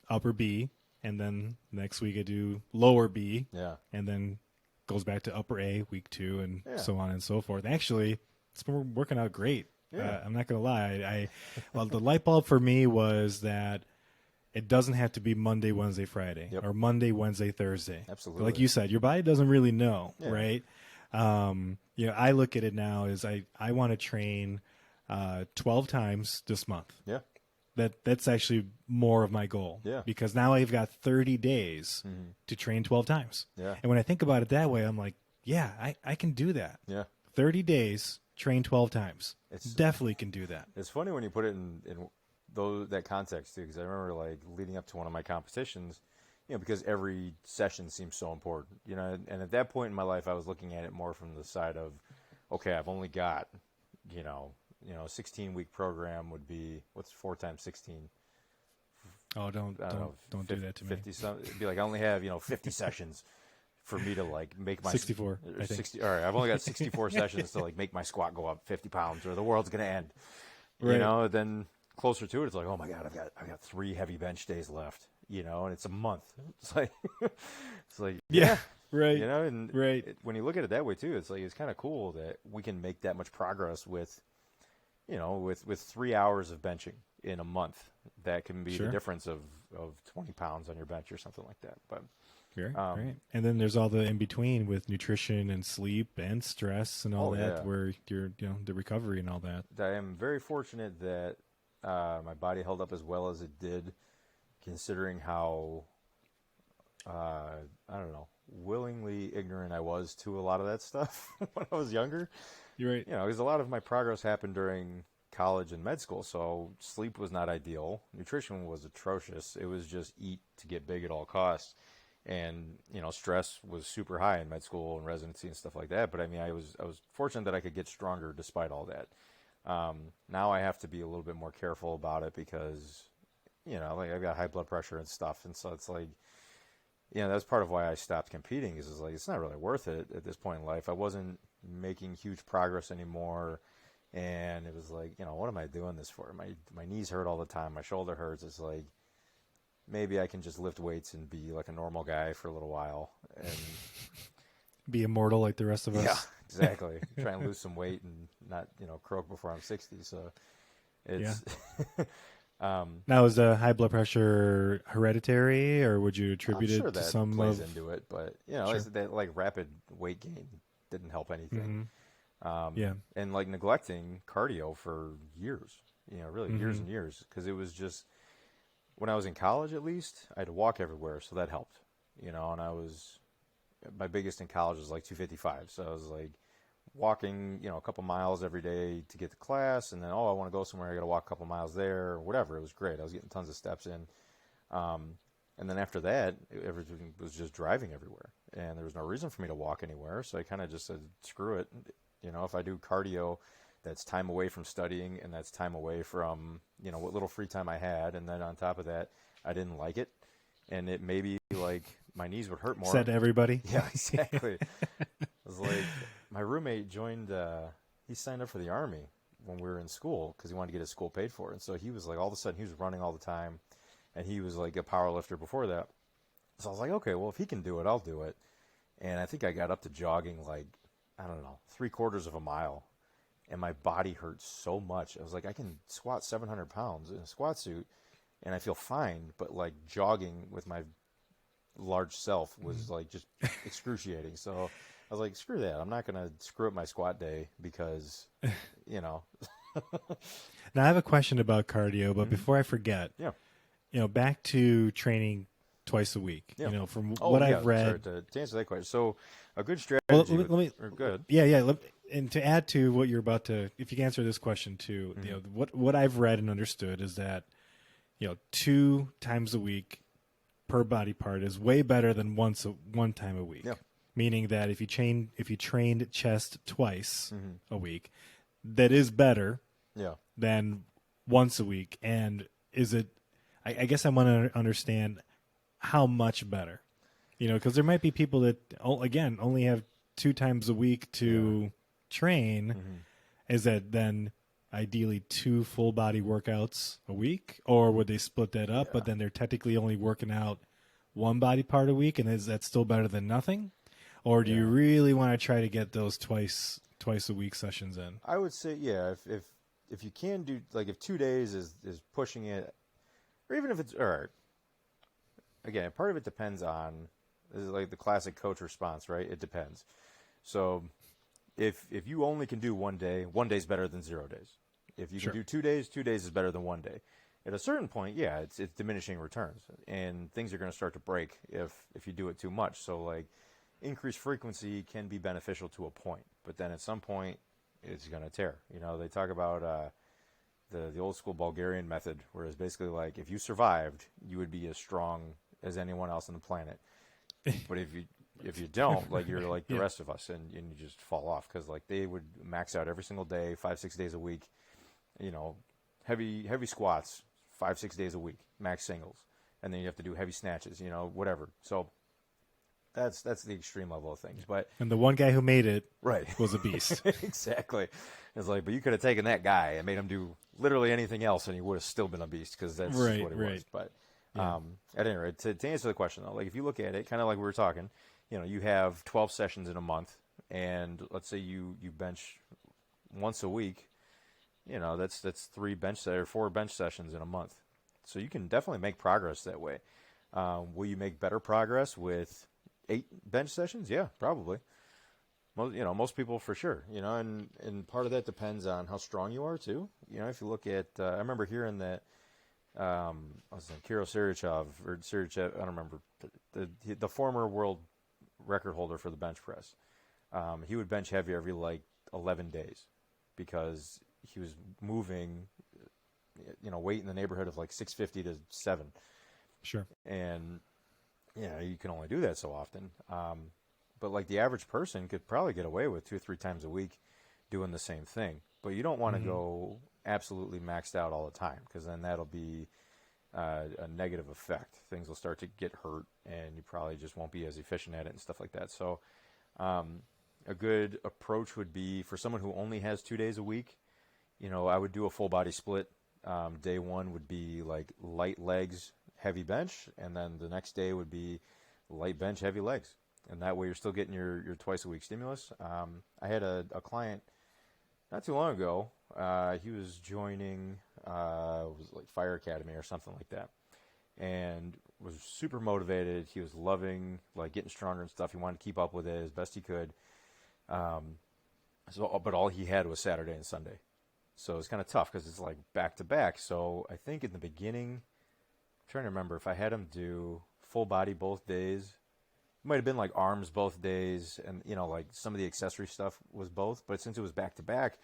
upper B, and then next week I do lower B. Yeah. And then goes back to upper A week 2 and Yeah. so on and so forth. Actually, it's been working out great. Yeah. I'm not going to lie. Well, the light bulb for me was that it doesn't have to be Monday, Wednesday, Friday, Yep. or Monday, Wednesday, Thursday. Absolutely. Like you said, your body doesn't really know, Yeah. right? You know, I look at it now as I want to train 12 times this month. Yeah. That's actually more of my goal. Yeah. Because now I've got 30 days to train 12 times. Yeah. And when I think about it that way, I'm like, yeah, I can do that. Yeah. 30 days, train 12 times. Definitely can do that. It's funny when you put it in that context too, because I remember like leading up to one of my competitions, you know, because every session seems so important, you know, and at that point in my life, I was looking at it more from the side of, okay, I've only got, you know, a 16-week program would be, what's 4 times 16? Oh, don't do that to me. 50 something. It'd be like I only have 50 sessions for me to like make my 64. I think. 60. All right, I've only got 64 sessions to like make my squat go up 50 pounds, or the world's gonna end. Right. You know, then closer to it, it's like, oh my god, I've got 3 heavy bench days left. You know, and it's a month. It's like Yeah. Right. You know, and right. When you look at it that way too, it's like it's kind of cool that we can make that much progress with 3 hours of benching in a month. That can be Sure. the difference of 20 pounds on your bench or something like that. But Right. And then there's all the in between with nutrition and sleep and stress and all that, yeah. where you're, the recovery and all that. I am very fortunate that my body held up as well as it did, considering how I don't know, willingly ignorant I was to a lot of that stuff when I was younger. You're right. You know, because a lot of my progress happened during college and med school, so sleep was not ideal. Nutrition was atrocious. It was just eat to get big at all costs. And, you know, stress was super high in med school and residency and stuff like that. But I mean, I was fortunate that I could get stronger despite all that. Now I have to be a little bit more careful about it because, you know, like I've got high blood pressure and stuff. And so it's like, you know, that's part of why I stopped competing is like, it's not really worth it at this point in life. I wasn't making huge progress anymore. And it was like, you know, what am I doing this for? My knees hurt all the time. My shoulder hurts. It's like, maybe I can just lift weights and be like a normal guy for a little while and be immortal like the rest of us. Yeah, exactly. Try and lose some weight and not, you know, croak before I'm 60. So it's, Now, is the high blood pressure hereditary, or would you attribute I'm sure it to that some plays of into it, but you know, that like rapid weight gain didn't help anything. And like neglecting cardio for years, you know, really years and years, because it was just, when I was in college, at least, I had to walk everywhere, so that helped, you know, and my biggest in college was like 255, so I was like walking, you know, a couple miles every day to get to class, and then, I want to go somewhere, I got to walk a couple miles there, or whatever. It was great. I was getting tons of steps in. And then after that, everything was just driving everywhere, and there was no reason for me to walk anywhere, so I kind of just said, screw it. You know, if I do cardio, that's time away from studying, and that's time away from, you know, what little free time I had. And then on top of that, I didn't like it. And it maybe like my knees would hurt more. Said everybody. Yeah, exactly. It was like my roommate joined, he signed up for the Army when we were in school because he wanted to get his school paid for. And so he was like, all of a sudden he was running all the time, and he was like a power lifter before that. So I was like, okay, well, if he can do it, I'll do it. And I think I got up to jogging like, I don't know, 3/4 of a mile. And my body hurt so much. I was like, I can squat 700 pounds in a squat suit, and I feel fine. But like jogging with my large self was like just excruciating. So I was like, screw that. I'm not going to screw up my squat day because, you know. Now I have a question about cardio, but before I forget, you know, back to training twice a week. You know, from what I've read. Sorry, to answer that question, so a good strategy. Let me. Good. Yeah. And to add to what you're about to, if you can answer this question too, you know, what I've read and understood is that, you know, 2 times a week per body part is way better than one time a week. Yeah. Meaning that if you trained chest twice a week, that is better than once a week. And is it? I guess I want to understand how much better. You know, because there might be people that again only have 2 times a week to train. Is that then ideally 2 full body workouts a week, or would they split that up but then they're technically only working out 1 body part a week, and is that still better than nothing? Or do you really want to try to get those twice a week sessions in? I would say if you can do, like, if 2 days is pushing it, or even if it's again, part of it depends on, this is like the classic coach response, right? It depends. So if you only can do 1 day, 1 day is better than 0 days. If you can do 2 days, 2 days is better than 1 day. At a certain point, it's diminishing returns, and things are going to start to break if you do it too much. So like increased frequency can be beneficial to a point, but then at some point it's going to tear. You know, they talk about the old school Bulgarian method, whereas basically like if you survived, you would be as strong as anyone else on the planet. But if you don't, like you're like the rest of us, and you just fall off, because like they would max out every single day, 5-6 days a week, you know, heavy squats 5-6 days a week, max singles, and then you have to do heavy snatches, you know, whatever. So that's the extreme level of things. And the one guy who made it right was a beast. Exactly. It's like, but you could have taken that guy and made him do literally anything else, and he would have still been a beast, because that's what he was. But at any rate, to answer the question though, like if you look at it, kind of like we were talking, you know, you have 12 sessions in a month, and let's say you bench once a week, you know, that's 4 bench sessions in a month. So you can definitely make progress that way. Will you make better progress with 8 bench sessions? Yeah, probably. Most people for sure, you know, and part of that depends on how strong you are too. You know, if you look at, I remember hearing that I was saying Kirill Sirichov or Sirichev, I don't remember, the former world record holder for the bench press. He would bench heavy every like 11 days because he was moving, weight in the neighborhood of like 650 to 7. Sure. And you can only do that so often. But like the average person could probably get away with 2 or 3 times a week doing the same thing. But you don't want to go absolutely maxed out all the time, because then that'll be a negative effect. Things will start to get hurt, and you probably just won't be as efficient at it and stuff like that. So a good approach would be for someone who only has 2 days a week, I would do a full body split. Day one would be like light legs, heavy bench, and then the next day would be light bench, heavy legs. And that way you're still getting your twice a week stimulus. I had a client not too long ago. He was joining, it was like Fire Academy or something like that, and was super motivated. He was loving like getting stronger and stuff. He wanted to keep up with it as best he could. But all he had was Saturday and Sunday. So it's kind of tough because it's like back to back. So I think in the beginning, I'm trying to remember if I had him do full body both days. It might have been like arms both days, and like some of the accessory stuff was both. But since it was back to back,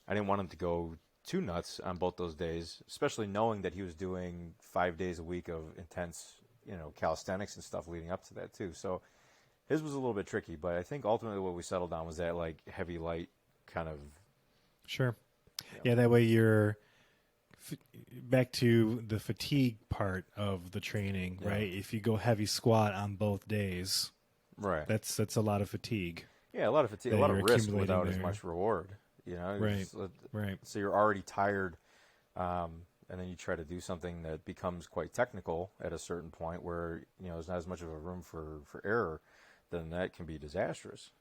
I didn't want him to go too nuts on both those days, especially knowing that he was doing 5 days a week of intense, calisthenics and stuff leading up to that too. So his was a little bit tricky, but I think ultimately what we settled on was that like heavy light kind of. Sure. Yeah, that way you're back to the fatigue part of the training, right? If you go heavy squat on both days, right, that's a lot of fatigue. Yeah, a lot of fatigue, a lot of risk without as much reward. Right. Right. So you're already tired, and then you try to do something that becomes quite technical at a certain point where there's not as much of a room for error. Then that can be disastrous.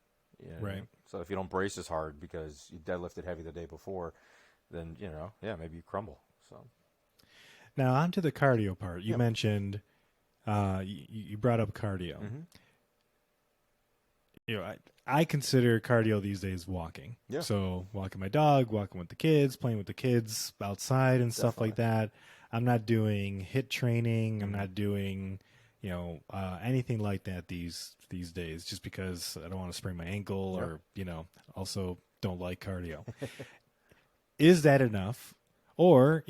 Right. So if you don't brace as hard because you deadlifted heavy the day before, then maybe you crumble. So now on to the cardio part. You mentioned you brought up cardio. I consider cardio these days walking. Yeah. So walking my dog, walking with the kids, playing with the kids outside and stuff like that. I'm not doing HIIT training. I'm not doing anything like that these days, just because I don't want to sprain my ankle or also don't like cardio. Is that enough, or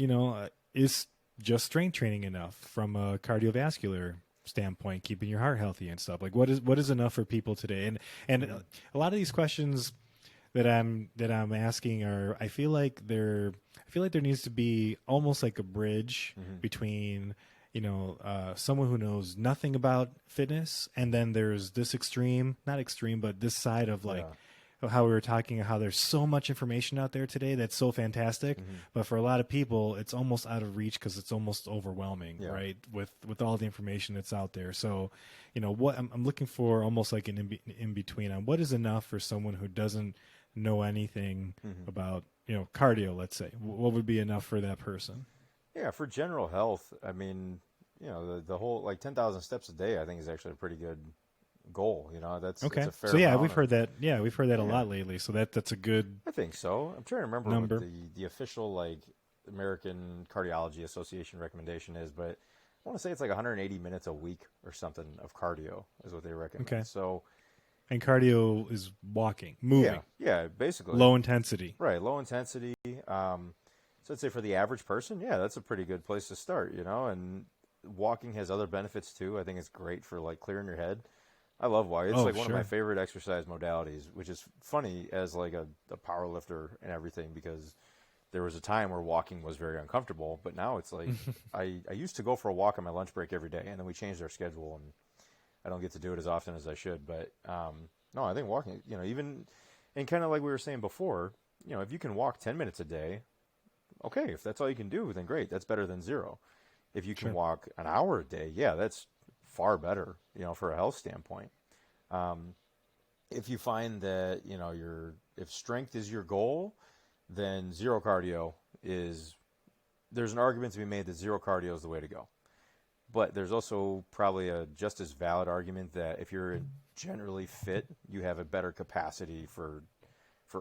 is just strength training enough from a cardiovascular standpoint, keeping your heart healthy and stuff? Like what is enough for people today? And a lot of these questions that I'm asking are, I feel like there needs to be almost like a bridge between someone who knows nothing about fitness, and then there's this not extreme, but this side of like how we were talking, how there's so much information out there today that's so fantastic, but for a lot of people it's almost out of reach because it's almost overwhelming, right? With all the information that's out there. So, what I'm looking for, almost like an in between on what is enough for someone who doesn't know anything about cardio. Let's say, what would be enough for that person? Yeah, for general health, I mean, the whole like 10,000 steps a day, I think is actually a pretty good goal. That's okay. That's a fair so yeah, amount we've heard that. Yeah, we've heard that a lot lately. So that's a good. I think so. I'm trying to remember number. what the official like American Cardiology Association recommendation is, but I want to say it's like 180 minutes a week or something of cardio is what they recommend. Okay. So. And cardio is walking, moving. Yeah, basically. Low intensity. Right, low intensity. So I'd say for the average person, that's a pretty good place to start, and walking has other benefits too. I think it's great for like clearing your head. I love walking. It's like one of my favorite exercise modalities, which is funny as like a power lifter and everything, because there was a time where walking was very uncomfortable, but now it's like I used to go for a walk on my lunch break every day, and then we changed our schedule, and I don't get to do it as often as I should. But no, I think walking, even, and kind of like we were saying before, if you can walk 10 minutes a day, okay, if that's all you can do, then great. That's better than zero. If you can walk an hour a day, that's far better, for a health standpoint. If you find that, if strength is your goal, then zero cardio there's an argument to be made that zero cardio is the way to go. But there's also probably a just as valid argument that if you're generally fit, you have a better capacity for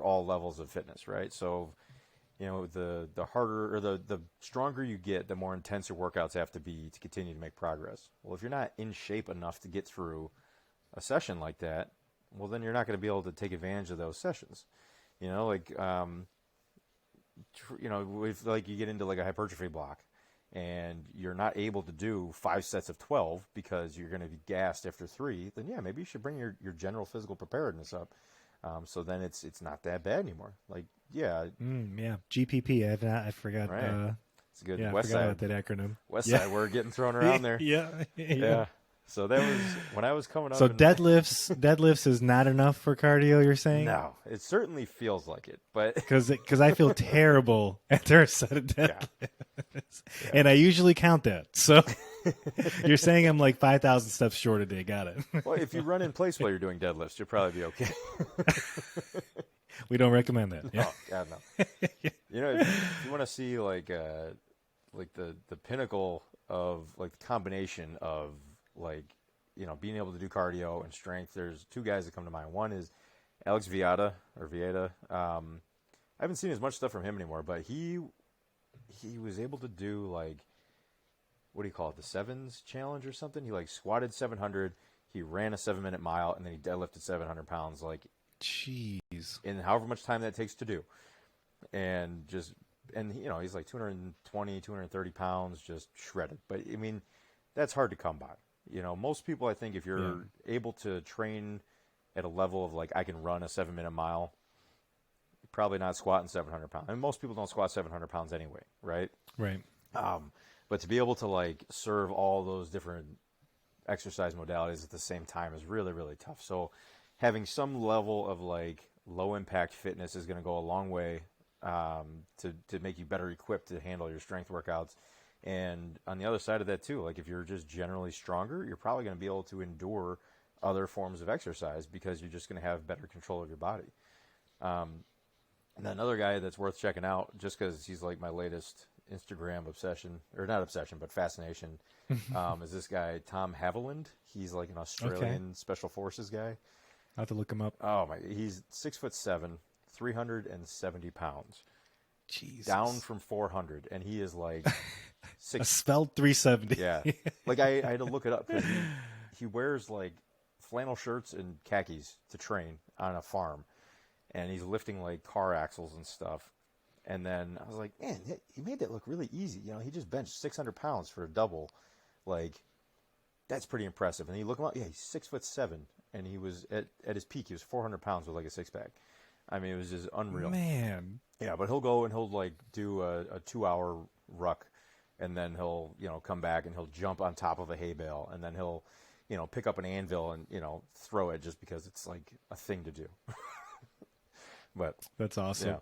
all levels of fitness, right? So, the harder or the stronger you get, the more intense your workouts have to be to continue to make progress. Well, if you're not in shape enough to get through a session like that, well, then you're not going to be able to take advantage of those sessions. If like you get into like a hypertrophy block and you're not able to do 5 sets of 12 because you're going to be gassed after 3, then yeah, maybe you should bring your general physical preparedness up. So then it's not that bad anymore. Like, yeah. Yeah. GPP. I forgot. Right. It's a good yeah, West I forgot Side. about that acronym. West Side word getting thrown around there. Yeah. So that was when I was coming up. So deadlifts is not enough for cardio, you're saying? No, it certainly feels like it, but because I feel terrible after a set of deadlifts, and I usually count that. So you're saying I'm like 5,000 steps short a day. Got it. Well, if you run in place while you're doing deadlifts, you'll probably be okay. We don't recommend that. Yeah. Oh God, no. If you want to see like the pinnacle of like the combination of like, being able to do cardio and strength, there's 2 guys that come to mind. One is Alex Viada. I haven't seen as much stuff from him anymore, but he was able to do like, what do you call it, the sevens challenge or something? He like squatted 700, he ran a 7-minute mile, and then he deadlifted 700 pounds, like, jeez, in however much time that takes to do. And he's like 220, 230 pounds, just shredded. But I mean, that's hard to come by. Most people, I think, if you're able to train at a level of like, I can run a 7-minute mile, you're probably not squatting 700 pounds. And most people don't squat 700 pounds anyway, right? Right. But to be able to like serve all those different exercise modalities at the same time is really, really tough. So having some level of like low impact fitness is going to go a long way to make you better equipped to handle your strength workouts. And on the other side of that too, like if you're just generally stronger, you're probably going to be able to endure other forms of exercise because you're just going to have better control of your body. And then another guy that's worth checking out, just because he's like my latest Instagram obsession, or not obsession, but fascination, is this guy, Tom Haviland. He's like an Australian special forces guy. I'll have to look him up. Oh my, he's 6'7", 370 pounds. Jesus. Down from 400, and he is like a spelled 370. Yeah, like I had to look it up because he wears like flannel shirts and khakis to train on a farm, and he's lifting like car axles and stuff. And then I was like, man, he made that look really easy. He just benched 600 pounds for a double. Like, that's pretty impressive. And you look him up, he's 6'7", and he was at his peak, he was 400 pounds with like a 6-pack. I mean, it was just unreal. Man. Yeah, but he'll go and he'll like do a 2-hour ruck, and then he'll come back and he'll jump on top of a hay bale, and then he'll pick up an anvil and throw it just because it's like a thing to do. But that's awesome. Yeah.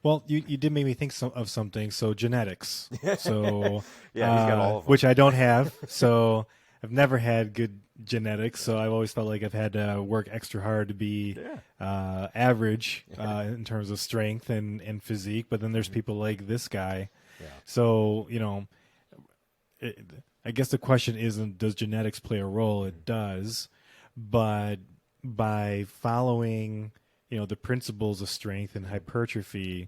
Well, you did make me think of something. So genetics. So yeah, he's got all of them, which I don't have. So I've never had good genetics. So I've always felt like I've had to work extra hard to be average in terms of strength and physique. But then there's people like this guy. Yeah. So I guess the question isn't, does genetics play a role? It does, but by following the principles of strength and hypertrophy,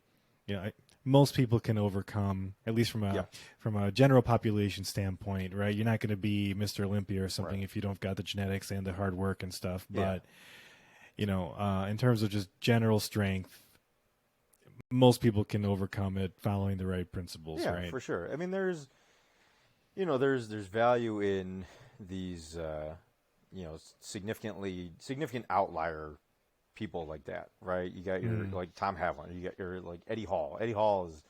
most people can overcome, at least from a general population standpoint, right? You're not going to be Mr. Olympia or something if you don't got the genetics and the hard work and stuff. But, in terms of just general strength, most people can overcome it following the right principles, right? Yeah, for sure. I mean, there's value in these, significant outlier people like that, right? You got your like Tom Haviland, you got your like Eddie Hall. Eddie Hall is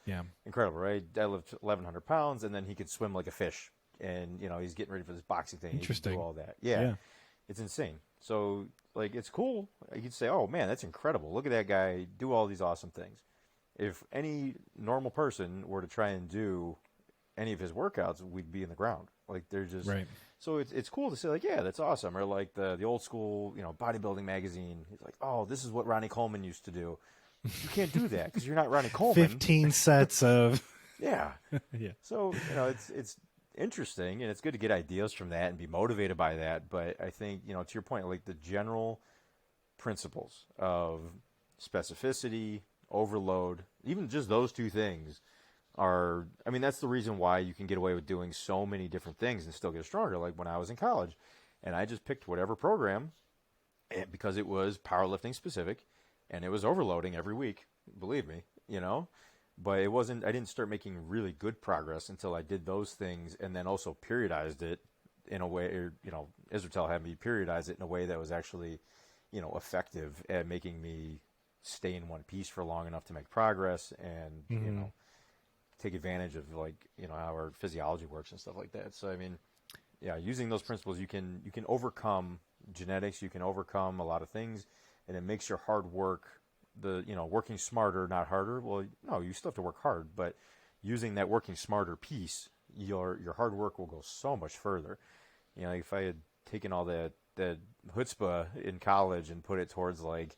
incredible, right? Deadlift 1,100 pounds, and then he could swim like a fish, and he's getting ready for this boxing thing. Interesting. He can do all that. Yeah, it's insane. So like, it's cool. You'd say, oh man, that's incredible. Look at that guy do all these awesome things. If any normal person were to try and do any of his workouts, we'd be in the ground. Like, they're just So it's cool to say, like, yeah, that's awesome. Or like the old school, bodybuilding magazine. He's like, oh, this is what Ronnie Coleman used to do. You can't do that because you're not Ronnie Coleman. 15 sets of yeah. So it's interesting, and it's good to get ideas from that and be motivated by that. But I think to your point, like the general principles of specificity overload, even just those two things are, I mean, that's the reason why you can get away with doing so many different things and still get stronger. Like when I was in college and I just picked whatever program because it was powerlifting specific and it was overloading every week, believe me, you know, but it wasn't, I didn't start making really good progress until I did those things and then also periodized it in a way, or, you know, Israel had me periodize it in a way that was actually, you know, effective at making me stay in one piece for long enough to make progress and, you know, take advantage of, like, you know, how our physiology works and stuff like that. So, I mean, yeah, using those principles, you can overcome genetics, you can overcome a lot of things, and it makes your hard work, you know, working smarter, not harder. Well, no, you still have to work hard, but using that working smarter piece, your hard work will go so much further. You know, if I had taken all that chutzpah in college and put it towards, like,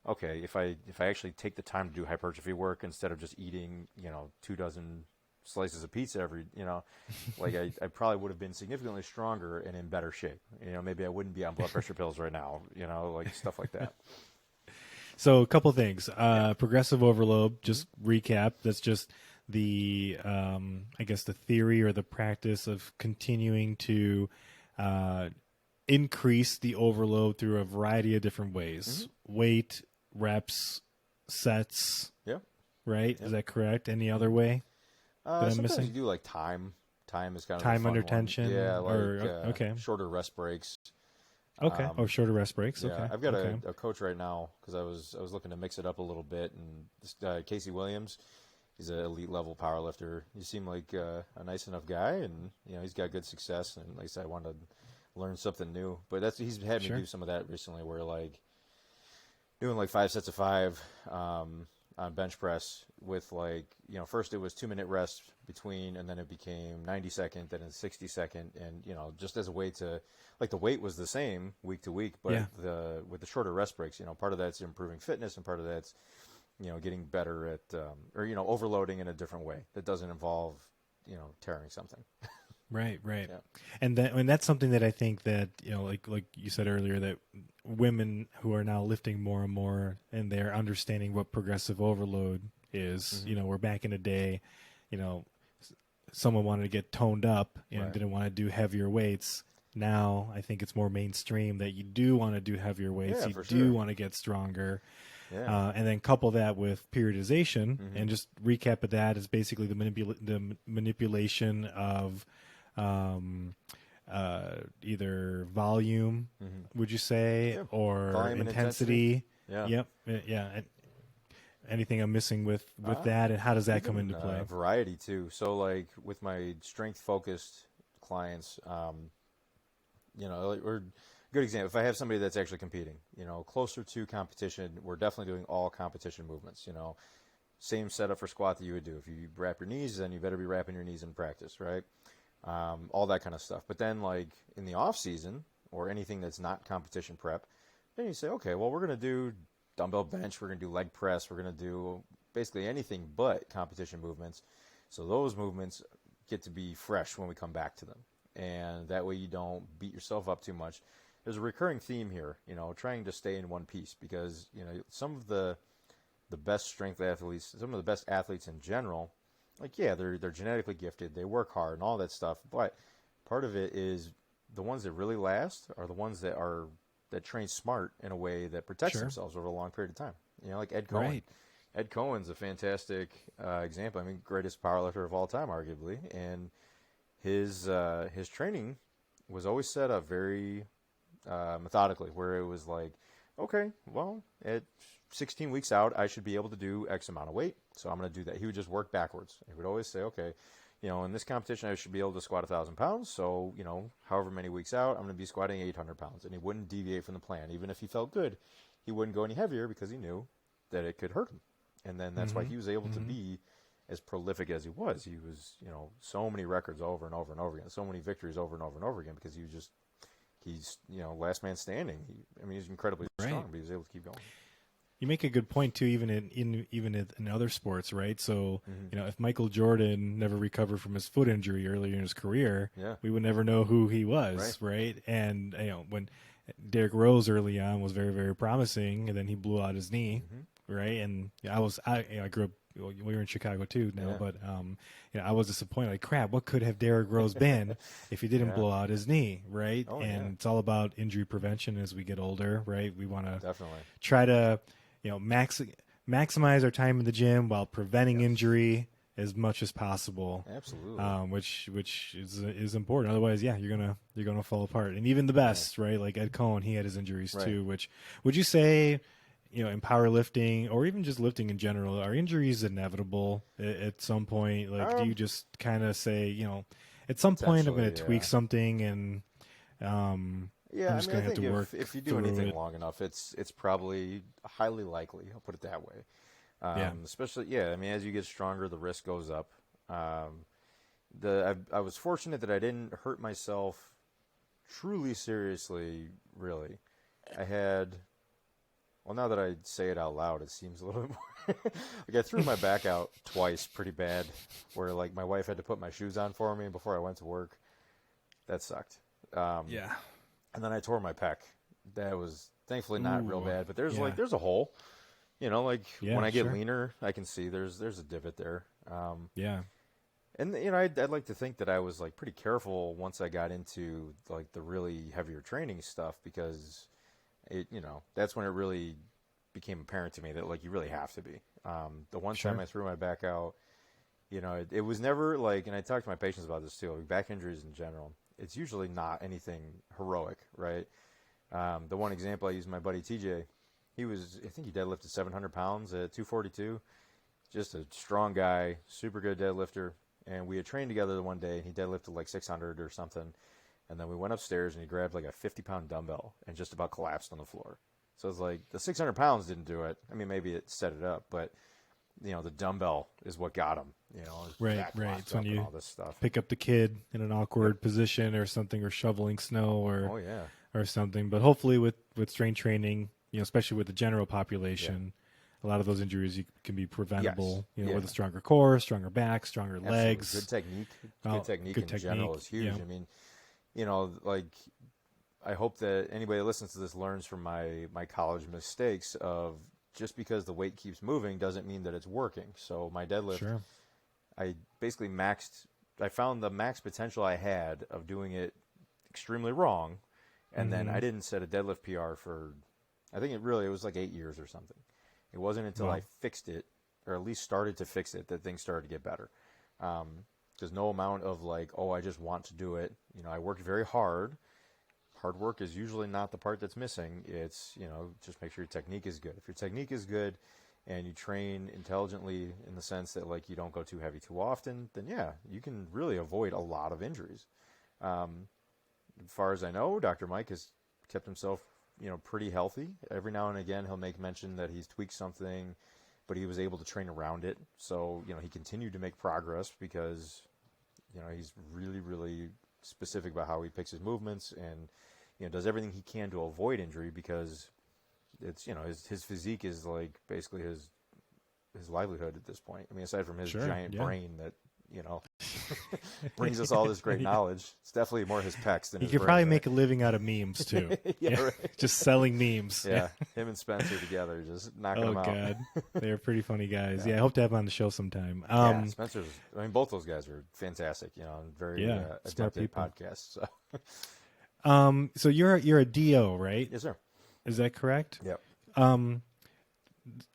okay, if I actually take the time to do hypertrophy work instead of just eating, you know, 24 slices of pizza every, you know, like I probably would have been significantly stronger and in better shape. You know, maybe I wouldn't be on blood pressure pills right now, you know, like stuff like that. So a couple things. Progressive overload, just recap, that's just the, I guess the theory or the practice of continuing to increase the overload through a variety of different ways. Weight, reps, sets. Yeah. Right? Yeah. Is that correct? Any other way that I'm sometimes missing? you do like time. Time is kind of time a fun under one. tension. Yeah, like okay. shorter rest breaks. Okay. Shorter rest breaks. Yeah, Okay. I've got a coach right now because I was looking to mix it up a little bit, and this guy, Casey Williams, he's an elite level powerlifter. He seemed like a nice enough guy, and you know he's got good success. And like I said, I wanted to learn something new, but he's had me do some of that recently, where like doing like 5 sets of 5 on bench press with, like, you know, first it was 2-minute rest between, and then it became 90-second, then a 60-second, and, you know, just as a way to, like, the weight was the same week to week, but with the shorter rest breaks, you know, part of that's improving fitness, and part of that's, you know, getting better at, or, you know, overloading in a different way that doesn't involve, you know, tearing something. Right. Yeah. And that's something that I think that, you know, like you said earlier, that women who are now lifting more and more, and they're understanding what progressive overload is. You know, where back in the day, you know, someone wanted to get toned up and didn't want to do heavier weights. Now I think it's more mainstream that you do want to do heavier weights. You do want to get stronger. Yeah. And then couple that with periodization, and just recap of that is basically the manipulation of either volume, would you say, or volume intensity? Yeah. Yep. Yeah. And anything I'm missing with that, and how does that come into play? Variety too. So like with my strength focused clients, you know, like, or good example, if I have somebody that's actually competing, you know, closer to competition, we're definitely doing all competition movements, you know, same setup for squat that you would do. If you wrap your knees, then you better be wrapping your knees in practice, right? All that kind of stuff. But then, like, in the off season or anything that's not competition prep, then you say, okay, well, we're going to do dumbbell bench, we're going to do leg press, we're going to do basically anything but competition movements. So those movements get to be fresh when we come back to them. And that way you don't beat yourself up too much. There's a recurring theme here, you know, trying to stay in one piece, because, you know, some of the best strength athletes, some of the best athletes in general, like, yeah, they're genetically gifted, they work hard and all that stuff, but part of it is the ones that really last are the ones that train smart in a way that protects themselves over a long period of time. You know, like Ed Cohen. Right. Ed Cohen's a fantastic example. I mean, greatest powerlifter of all time, arguably, and his training was always set up very methodically, where it was like, okay, well, at 16 weeks out, I should be able to do X amount of weight, so I'm going to do that. He would just work backwards. He would always say, okay, you know, in this competition, I should be able to squat 1,000 pounds, so, you know, however many weeks out, I'm going to be squatting 800 pounds, and he wouldn't deviate from the plan. Even if he felt good, he wouldn't go any heavier because he knew that it could hurt him. And then that's why he was able to be as prolific as he was. He was, you know, so many records over and over and over again, so many victories over and over and over again, because he's, you know, last man standing. He's incredibly strong, but he was able to keep going. You make a good point too, even in other sports, right? So, you know, if Michael Jordan never recovered from his foot injury earlier in his career, we would never know who he was, right? And, you know, when Derrick Rose early on was very, very promising, and then he blew out his knee, right? And I grew up. We were in Chicago too now, but I was disappointed. Like, crap, what could have Derrick Rose been if he didn't blow out his knee, right? Oh, and it's all about injury prevention as we get older, right? We want to definitely try to, maximize our time in the gym while preventing injury as much as possible. Absolutely. Which is important. Otherwise, you're gonna fall apart. And even the best, right? Like Ed Cohen, he had his injuries too. Which would you say? In powerlifting or even just lifting in general, are injuries inevitable at some point? Like, do you just kind of say, at some point I'm going to tweak something and, I'm just going to have to work. If you do anything long enough, it's probably highly likely. I'll put it that way. Especially, as you get stronger, the risk goes up. I was fortunate that I didn't hurt myself truly seriously, really. I had... Well, now that I say it out loud, it seems a little bit more... Like, I threw my back out twice pretty bad, where, like, my wife had to put my shoes on for me before I went to work. That sucked. And then I tore my pec. That was thankfully not real bad, but there's a hole. When I get leaner, I can see there's a divot there. And, I'd like to think that I was, like, pretty careful once I got into, like, the really heavier training stuff, because... that's when it really became apparent to me that, like, you really have to be. The one time I threw my back out, it was never like, and I talked to my patients about this too, like back injuries in general, it's usually not anything heroic, right? The one example I used, my buddy TJ, I think he deadlifted 700 pounds at 242, just a strong guy, super good deadlifter, and we had trained together the one day, and he deadlifted like 600 or something. And then we went upstairs, and he grabbed like a 50-pound dumbbell and just about collapsed on the floor. So it's like the 600 pounds didn't do it. I mean, maybe it set it up, but the dumbbell is what got him. Right. It's when you all this stuff. Pick up the kid in an awkward position or something, or shoveling snow or something. But hopefully, with strength training, especially with the general population, a lot of those injuries can be preventable. With a stronger core, stronger back, stronger legs. Good technique. Good technique in general is huge. I mean. I hope that anybody that listens to this learns from my college mistakes of just because the weight keeps moving doesn't mean that it's working. So my deadlift, I basically I found the max potential I had of doing it extremely wrong. And then I didn't set a deadlift PR for, I think it was like 8 years or something. It wasn't until I fixed it, or at least started to fix it, that things started to get better. There's no amount of like, I just want to do it. I worked very hard. Hard work is usually not the part that's missing. It's, just make sure your technique is good. If your technique is good and you train intelligently in the sense that, like, you don't go too heavy too often, then, you can really avoid a lot of injuries. As far as I know, Dr. Mike has kept himself, pretty healthy. Every now and again, he'll make mention that he's tweaked something, but he was able to train around it. So, he continued to make progress because, he's really, really specific about how he picks his movements and, does everything he can to avoid injury, because it's, his physique is like basically his livelihood at this point. I mean, aside from his giant brain that, brings us all this great knowledge, it's definitely more his pecs than his brain. You could probably make a living out of memes too. Right. Just selling memes. Yeah. Him and Spencer together, just knocking them out. Oh God, they're pretty funny guys. I hope to have them on the show sometime. Spencer's. I mean, both those guys are fantastic. Very adept at podcasts. So. So you're a DO, right? Yes, sir. Is that correct? Yep.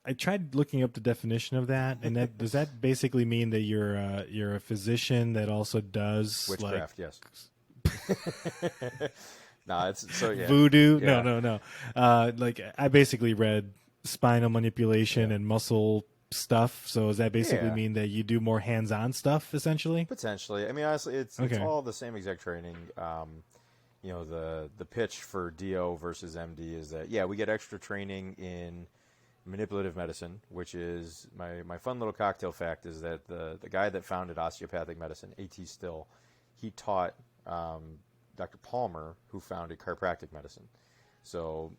I tried looking up the definition of that, and does that basically mean that you're a physician that also does witchcraft? Yes. No, it's voodoo. Yeah. No. Like, I basically read spinal manipulation and muscle stuff. So does that basically mean that you do more hands-on stuff, essentially? Potentially. I mean, honestly, it's all the same exact training. The pitch for DO versus MD is that we get extra training in manipulative medicine, which is my fun little cocktail fact is that the guy that founded osteopathic medicine, A.T. Still, he taught Dr. Palmer, who founded chiropractic medicine. So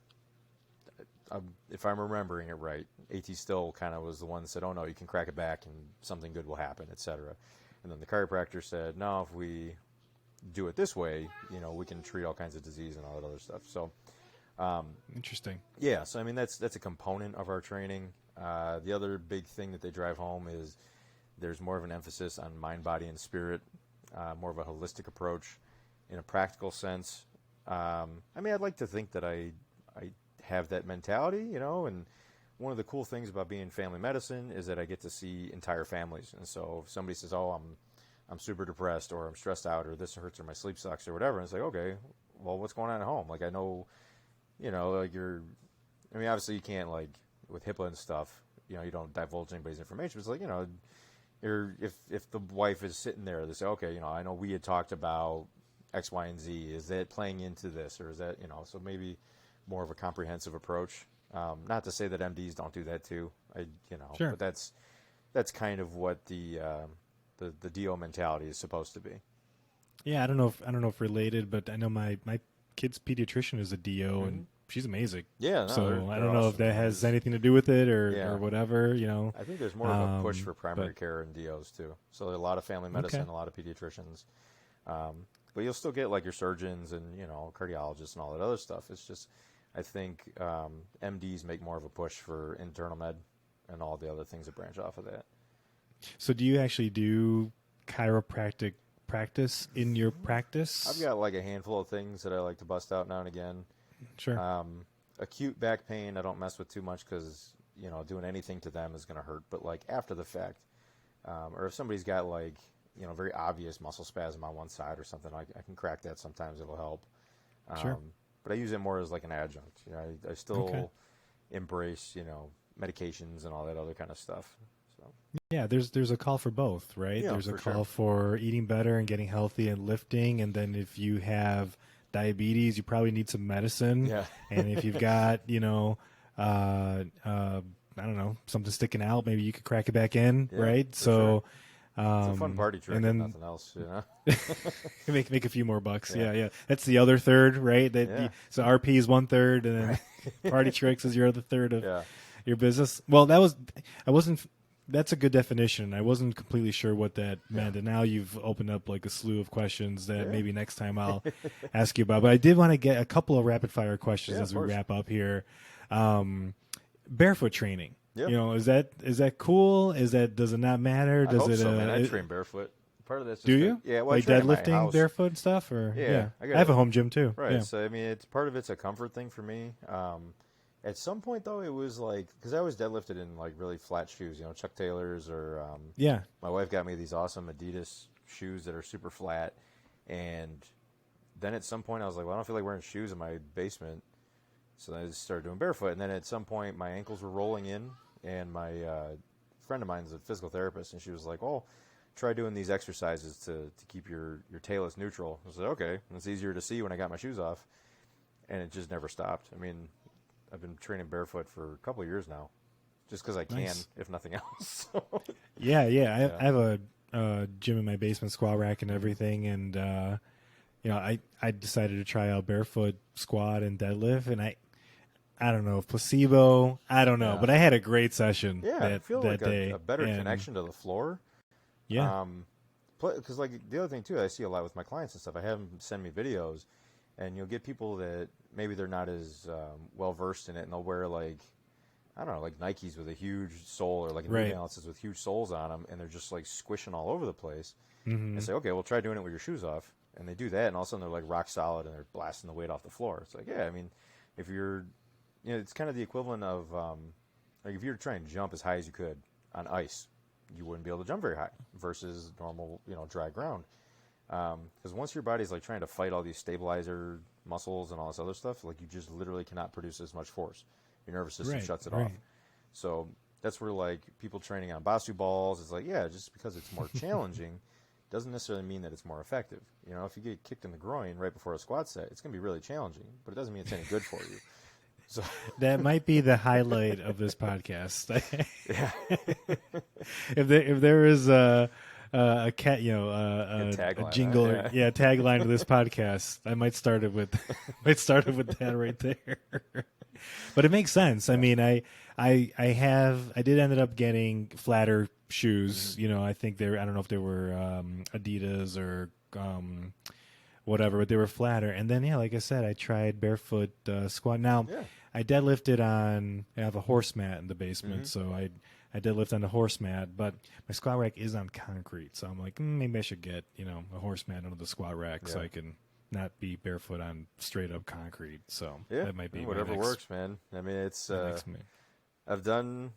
if I'm remembering it right, A.T. Still kind of was the one that said, oh no, you can crack it back and something good will happen, etc. And then the chiropractor said, no, if we do it this way, we can treat all kinds of disease and all that other stuff. So interesting. Yeah, so I mean that's a component of our training. The other big thing that they drive home is there's more of an emphasis on mind, body, and spirit, more of a holistic approach in a practical sense. I mean, I'd like to think that I have that mentality, you know, and one of the cool things about being family medicine is that I get to see entire families. And so if somebody says, oh, I'm super depressed, or I'm stressed out, or this hurts, or my sleep sucks, or whatever, and it's like, okay, well, what's going on at home? Like, I know, you know, like I mean, obviously you can't, like, with HIPAA and stuff, you know, you don't divulge anybody's information. But it's like, you know, if the wife is sitting there, they say, okay, you know, I know we had talked about X, Y, and Z. Is that playing into this, or is that, you know, so maybe more of a comprehensive approach. Not to say that MDs don't do that too, Sure. But that's kind of what the DO mentality is supposed to be. Yeah, I don't know if related, but I know my kid's pediatrician is a DO, and she's amazing. Yeah, no, so they're I don't know awesome. if that has anything to do with it or whatever, you know. I think there's more of a push for primary care and DOs too. So there are a lot of family medicine, a lot of pediatricians. But you'll still get like your surgeons and, you know, cardiologists and all that other stuff. It's just, I think MDs make more of a push for internal med and all the other things that branch off of that. So do you actually do chiropractic practice in your practice? I've got like a handful of things that I like to bust out now and again. Sure. Acute back pain, I don't mess with too much because, you know, doing anything to them is going to hurt. But like after the fact, or if somebody's got like, you know, very obvious muscle spasm on one side or something, I can crack that sometimes. It'll help. Sure. But I use it more as like an adjunct. You know, I still embrace, you know, medications and all that other kind of stuff. So. Yeah, there's a call for both, right? Yeah, there's a for call for eating better and getting healthy and lifting, and then if you have diabetes, you probably need some medicine. Yeah. And if you've got, you know, I don't know, something sticking out, maybe you could crack it back in, right? So. Sure. It's a fun party trick, and then nothing else, you know. make a few more bucks. Yeah. That's the other third, right? So RP is 1/3, and then party tricks is your other third of your business. Well, that's a good definition. I wasn't completely sure what that meant, and now you've opened up like a slew of questions that maybe next time I'll ask you about. But I did want to get a couple of rapid fire questions as we wrap up here. Barefoot training. Yep. You know, is that cool? Does it not matter? I hope so, man. I train barefoot. Part of that's just do you? Yeah, well, like I train at my deadlifting house. barefoot and stuff, or I have a home gym too. Right. Yeah. So I mean, it's part of it's a comfort thing for me. At some point though, it was like because I always deadlifted in like really flat shoes, you know, Chuck Taylors or my wife got me these awesome Adidas shoes that are super flat, and then at some point I was like, well, I don't feel like wearing shoes in my basement, so I just started doing barefoot, and then at some point my ankles were rolling in. And my friend of mine is a physical therapist, and she was like, "Oh, try doing these exercises to keep your talus neutral." I said, "Okay." And it's easier to see when I got my shoes off, and it just never stopped. I mean, I've been training barefoot for a couple of years now, just because I can, if nothing else. Yeah. I have a gym in my basement, squat rack and everything, and you know, I decided to try out barefoot squat and deadlift, and I don't know if placebo. I don't know, but I had a great session. I feel like day. a better connection to the floor. Yeah. Because like the other thing too, I see a lot with my clients and stuff. I have them send me videos, and you'll get people that maybe they're not as well versed in it, and they'll wear like I don't know, like Nikes with a huge sole or like New Balances with huge soles on them, and they're just like squishing all over the place. Mm-hmm. And say, okay, well, try doing it with your shoes off, and they do that, and all of a sudden they're like rock solid, and they're blasting the weight off the floor. It's like, yeah, I mean, if you're you know, it's kind of the equivalent of, like if you were to try and jump as high as you could on ice, you wouldn't be able to jump very high versus normal, you know, dry ground. Because once your body's like trying to fight all these stabilizer muscles and all this other stuff, like you just literally cannot produce as much force. Your nervous system shuts it off. So that's where like people training on Basu balls, it's like, yeah, just because it's more challenging doesn't necessarily mean that it's more effective. You know, if you get kicked in the groin right before a squat set, it's going to be really challenging, but it doesn't mean it's any good for you. So that might be the highlight of this podcast. If there is a cat, you know, a jingle, tagline to this podcast, I might start it with that right there. But it makes sense. I mean, I did ended up getting flatter shoes. You know, I think I don't know if they were Adidas or whatever, but they were flatter. And then like I said, I tried barefoot squat. Now I deadlifted on. I have a horse mat in the basement, so I deadlift on the horse mat. But my squat rack is on concrete, so I'm like, maybe I should get a horse mat under the squat rack so I can not be barefoot on straight up concrete. So that might be whatever works, man. I mean, it's I've done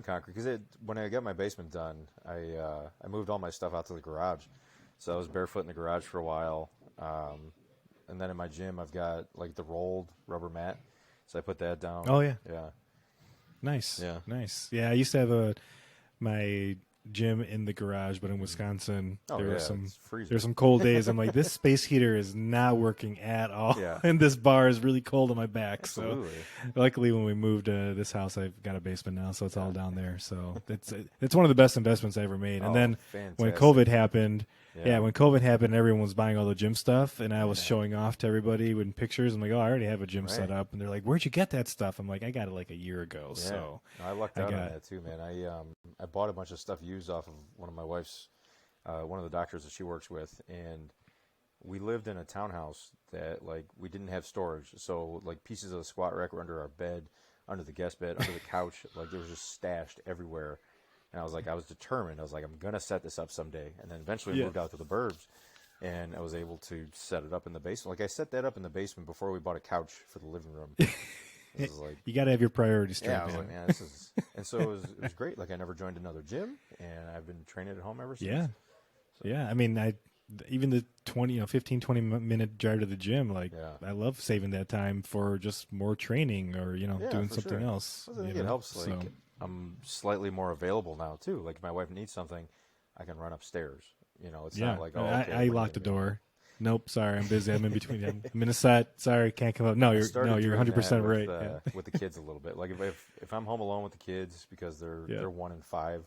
concrete because when I got my basement done, I moved all my stuff out to the garage, so I was barefoot in the garage for a while. And then in my gym, I've got like the rolled rubber mat, so I put that down. Oh yeah, yeah, nice, yeah, nice. Yeah, I used to have my gym in the garage, but in Wisconsin, there's some cold days. I'm like, this space heater is not working at all, and this bar is really cold on my back. Absolutely. So, luckily, when we moved to this house, I've got a basement now, so it's all down there. So it's one of the best investments I ever made. And then when COVID happened. Yeah, when COVID happened, everyone was buying all the gym stuff, and I was showing off to everybody with pictures. I'm like, oh, I already have a gym set up. And they're like, where'd you get that stuff? I'm like, I got it like a year ago. Yeah. So I lucked out on that too, man. I bought a bunch of stuff used off of one of my wife's, one of the doctors that she works with, and we lived in a townhouse that, like, we didn't have storage. So, like, pieces of the squat rack were under our bed, under the guest bed, under the couch. Like, it was just stashed everywhere. And I was determined. I was like, I'm going to set this up someday. And then eventually we moved out to the burbs, and I was able to set it up in the basement. Like, I set that up in the basement before we bought a couch for the living room. It was like, you got to have your priorities straight. Yeah, I was like, man, this is... And so it was great. Like, I never joined another gym, and I've been training at home ever since. Yeah. So. Yeah, I mean, even the 15, 20-minute drive to the gym, like, I love saving that time for just more training or, doing something else. I think it helps, like... I'm slightly more available now too. Like if my wife needs something, I can run upstairs. It's not like I locked the door. Nope, sorry, I'm busy. I'm in between. I'm in a set. Sorry, can't come up. No, you're 100% right. With the kids a little bit. Like if I'm home alone with the kids because they're 1 and 5.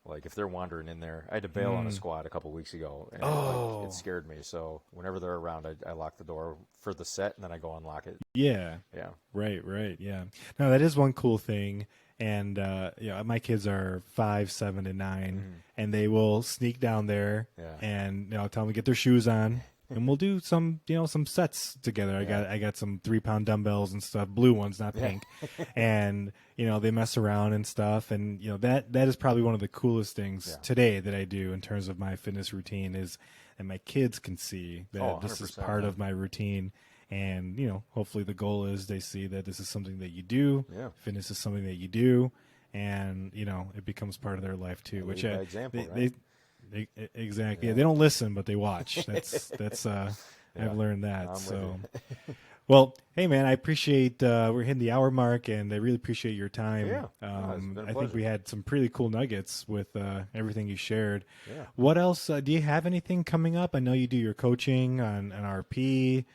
Like if they're wandering in there, I had to bail on a squat a couple weeks ago, and it scared me. So whenever they're around, I lock the door for the set, and then I go unlock it. Yeah. Yeah. Right. Yeah. No, that is one cool thing. And my kids are 5, 7, and 9, and they will sneak down there and tell them to get their shoes on, and we'll do some sets together. I got some 3-pound dumbbells and stuff, blue ones, not pink, and they mess around and stuff, and that is probably one of the coolest things today that I do in terms of my fitness routine is, and my kids can see that this is part of my routine. And, hopefully the goal is they see that this is something that you do. Yeah. Fitness is something that you do. And, it becomes part of their life too. Which example, they exactly. Yeah, they don't listen, but they watch. That's I've learned that. So well, hey man, I appreciate we're hitting the hour mark, and I really appreciate your time. Yeah. It's been a I think we had some pretty cool nuggets with everything you shared. Yeah. What else? Do you have anything coming up? I know you do your coaching on RP.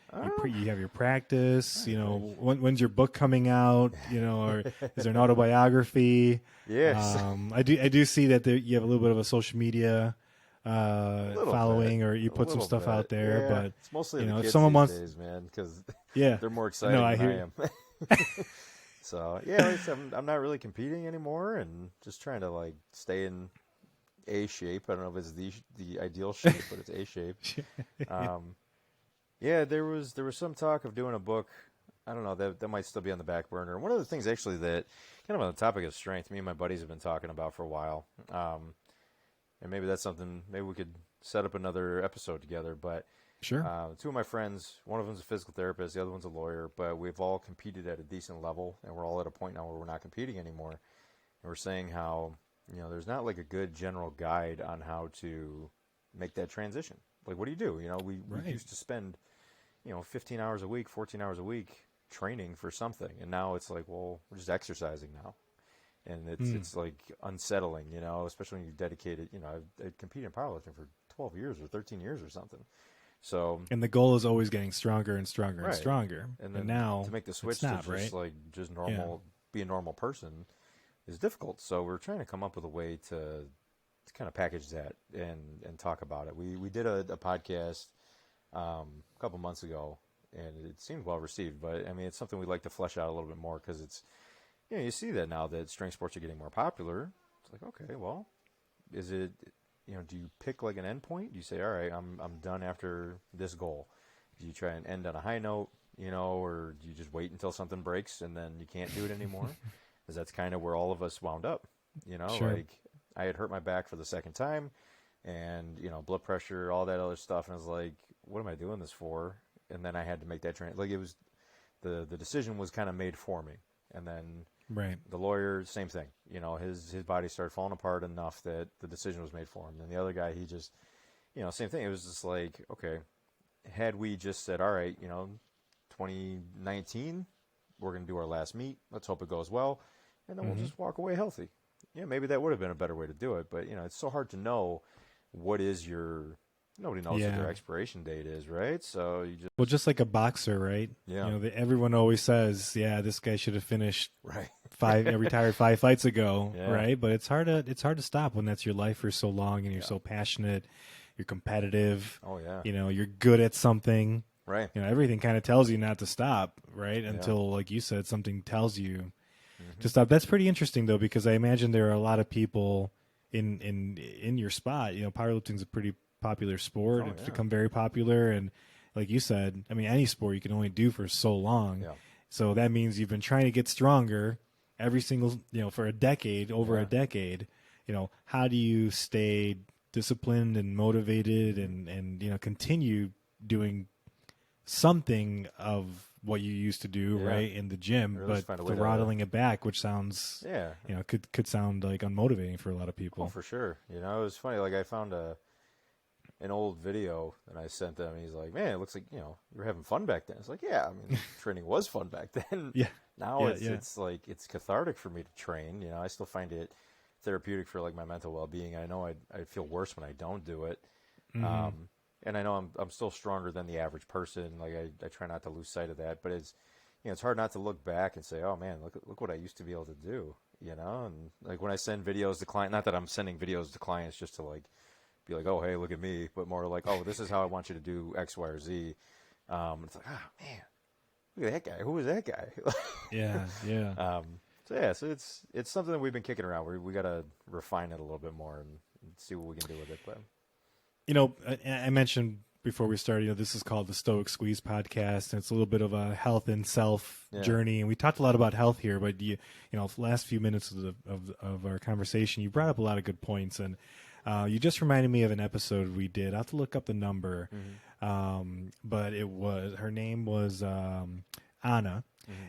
You have your practice. When's your book coming out? Or is there an autobiography? Yes. I do see that you have a little bit of a social media following, or you put some stuff out there, but it's mostly the if kids someone wants, days, man, because they're more excited than I am. So I'm not really competing anymore, and just trying to like stay in A shape. I don't know if it's the ideal shape, but it's A shape. There was some talk of doing a book. I don't know, that might still be on the back burner. One of the things actually that kind of on the topic of strength, me and my buddies have been talking about for a while. And maybe that's something, maybe we could set up another episode together. But sure. 2 of my friends, one of them's a physical therapist, the other one's a lawyer, but we've all competed at a decent level, and we're all at a point now where we're not competing anymore. And we're saying how, there's not like a good general guide on how to make that transition. Like, what do you do? We used to spend, 15 hours a week, 14 hours a week training for something. And now it's like, well, we're just exercising now. And it's like unsettling, especially when you dedicate it. I competed in powerlifting for 12 years or 13 years or something. So, and the goal is always getting stronger and stronger and stronger. And then now to make the switch to just normal, be a normal person is difficult. So we're trying to come up with a way to kind of package that and talk about it. We did a podcast a couple months ago, and it seemed well received. But I mean, it's something we'd like to flesh out a little bit more, because it's, you see that now that strength sports are getting more popular. It's like, okay, well, is it, do you pick like an end point? Do you say, all right, I'm done after this goal? Do you try and end on a high note? or do you just wait until something breaks and then you can't do it anymore? Because that's kind of where all of us wound up. Sure. Like I had hurt my back for the second time, and blood pressure, all that other stuff, and I was like, what am I doing this for? And then I had to make that like it was the decision was kind of made for me, and then Right. the lawyer, same thing. His body started falling apart enough that the decision was made for him. And the other guy, he just, same thing. It was just like, okay, had we just said, all right, 2019, we're going to do our last meet. Let's hope it goes well. And then we'll just walk away healthy. Yeah, maybe that would have been a better way to do it. But, it's so hard to know what is nobody knows what their expiration date is, right? So you just. Well, just like a boxer, right? Yeah. Everyone always says, yeah, this guy should have finished right. retired 5 fights ago, Yeah. right? But it's hard to stop when that's your life for so long and you're so passionate, you're competitive. Oh, yeah. You're good at something. Right. Everything kind of tells you not to stop, right? Until, like you said, something tells you to stop. That's pretty interesting, though, because I imagine there are a lot of people in your spot. Powerlifting's a pretty popular sport. It's become very popular, and like you said, I mean, any sport you can only do for so long. Yeah. So that means you've been trying to get stronger every single, for a decade, over a decade. How do you stay disciplined and motivated and continue doing something of what you used to do, right, in the gym, but throttling it back, which sounds, could sound like unmotivating for a lot of people. Oh, for sure. It was funny. Like I found an old video that I sent them. And he's like, man, it looks like, you were having fun back then. It's like, yeah, I mean, training was fun back then. Yeah. Now it's like, it's cathartic for me to train. I still find it therapeutic for like my mental well-being. I know I feel worse when I don't do it. And I know I'm still stronger than the average person. Like I try not to lose sight of that, but it's, it's hard not to look back and say, oh man, look what I used to be able to do, and like when I send videos to clients, not that I'm sending videos to clients just to like, be like, oh, hey, look at me, but more like, oh, this is how I want you to do X, Y, or Z. It's like, oh, man, look at that guy. Who is that guy? Yeah. So it's something that we've been kicking around. We got to refine it a little bit more and see what we can do with it. But I mentioned before we started, this is called the Stoic Squeeze podcast, and it's a little bit of a health and self journey. And we talked a lot about health here, but the last few minutes of our conversation, you brought up a lot of good points, and you just reminded me of an episode we did. I have to look up the number, but her name was Anna,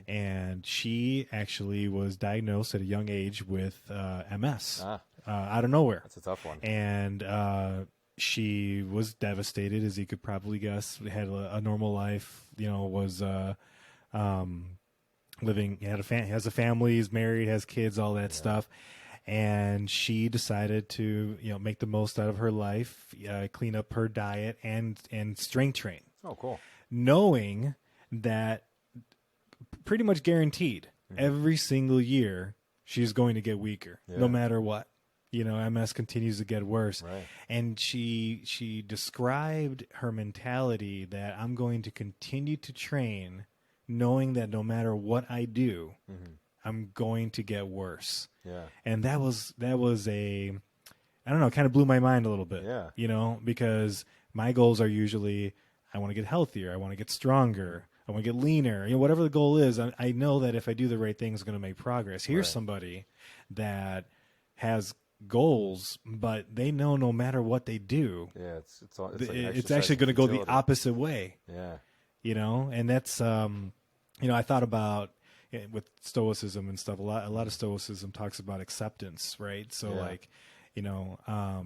and she actually was diagnosed at a young age with MS out of nowhere. That's a tough one. And she was devastated, as you could probably guess. Had a normal life, was living, has a family, is married, has kids, all that stuff. And she decided to, make the most out of her life, clean up her diet and strength train. Oh, cool. Knowing that pretty much guaranteed every single year she's going to get weaker, no matter what. MS continues to get worse. Right. And she described her mentality that I'm going to continue to train knowing that no matter what I do, I'm going to get worse. Yeah. And that was I don't know, kind of blew my mind a little bit. Yeah. Because my goals are usually I want to get healthier, I want to get stronger, I want to get leaner. Whatever the goal is, I know that if I do the right thing, it's going to make progress. Here's somebody that has goals, but they know no matter what they do, it's actually going to go the opposite way. Yeah. And that's I thought about with stoicism and stuff. A lot of stoicism talks about acceptance, right? So like, I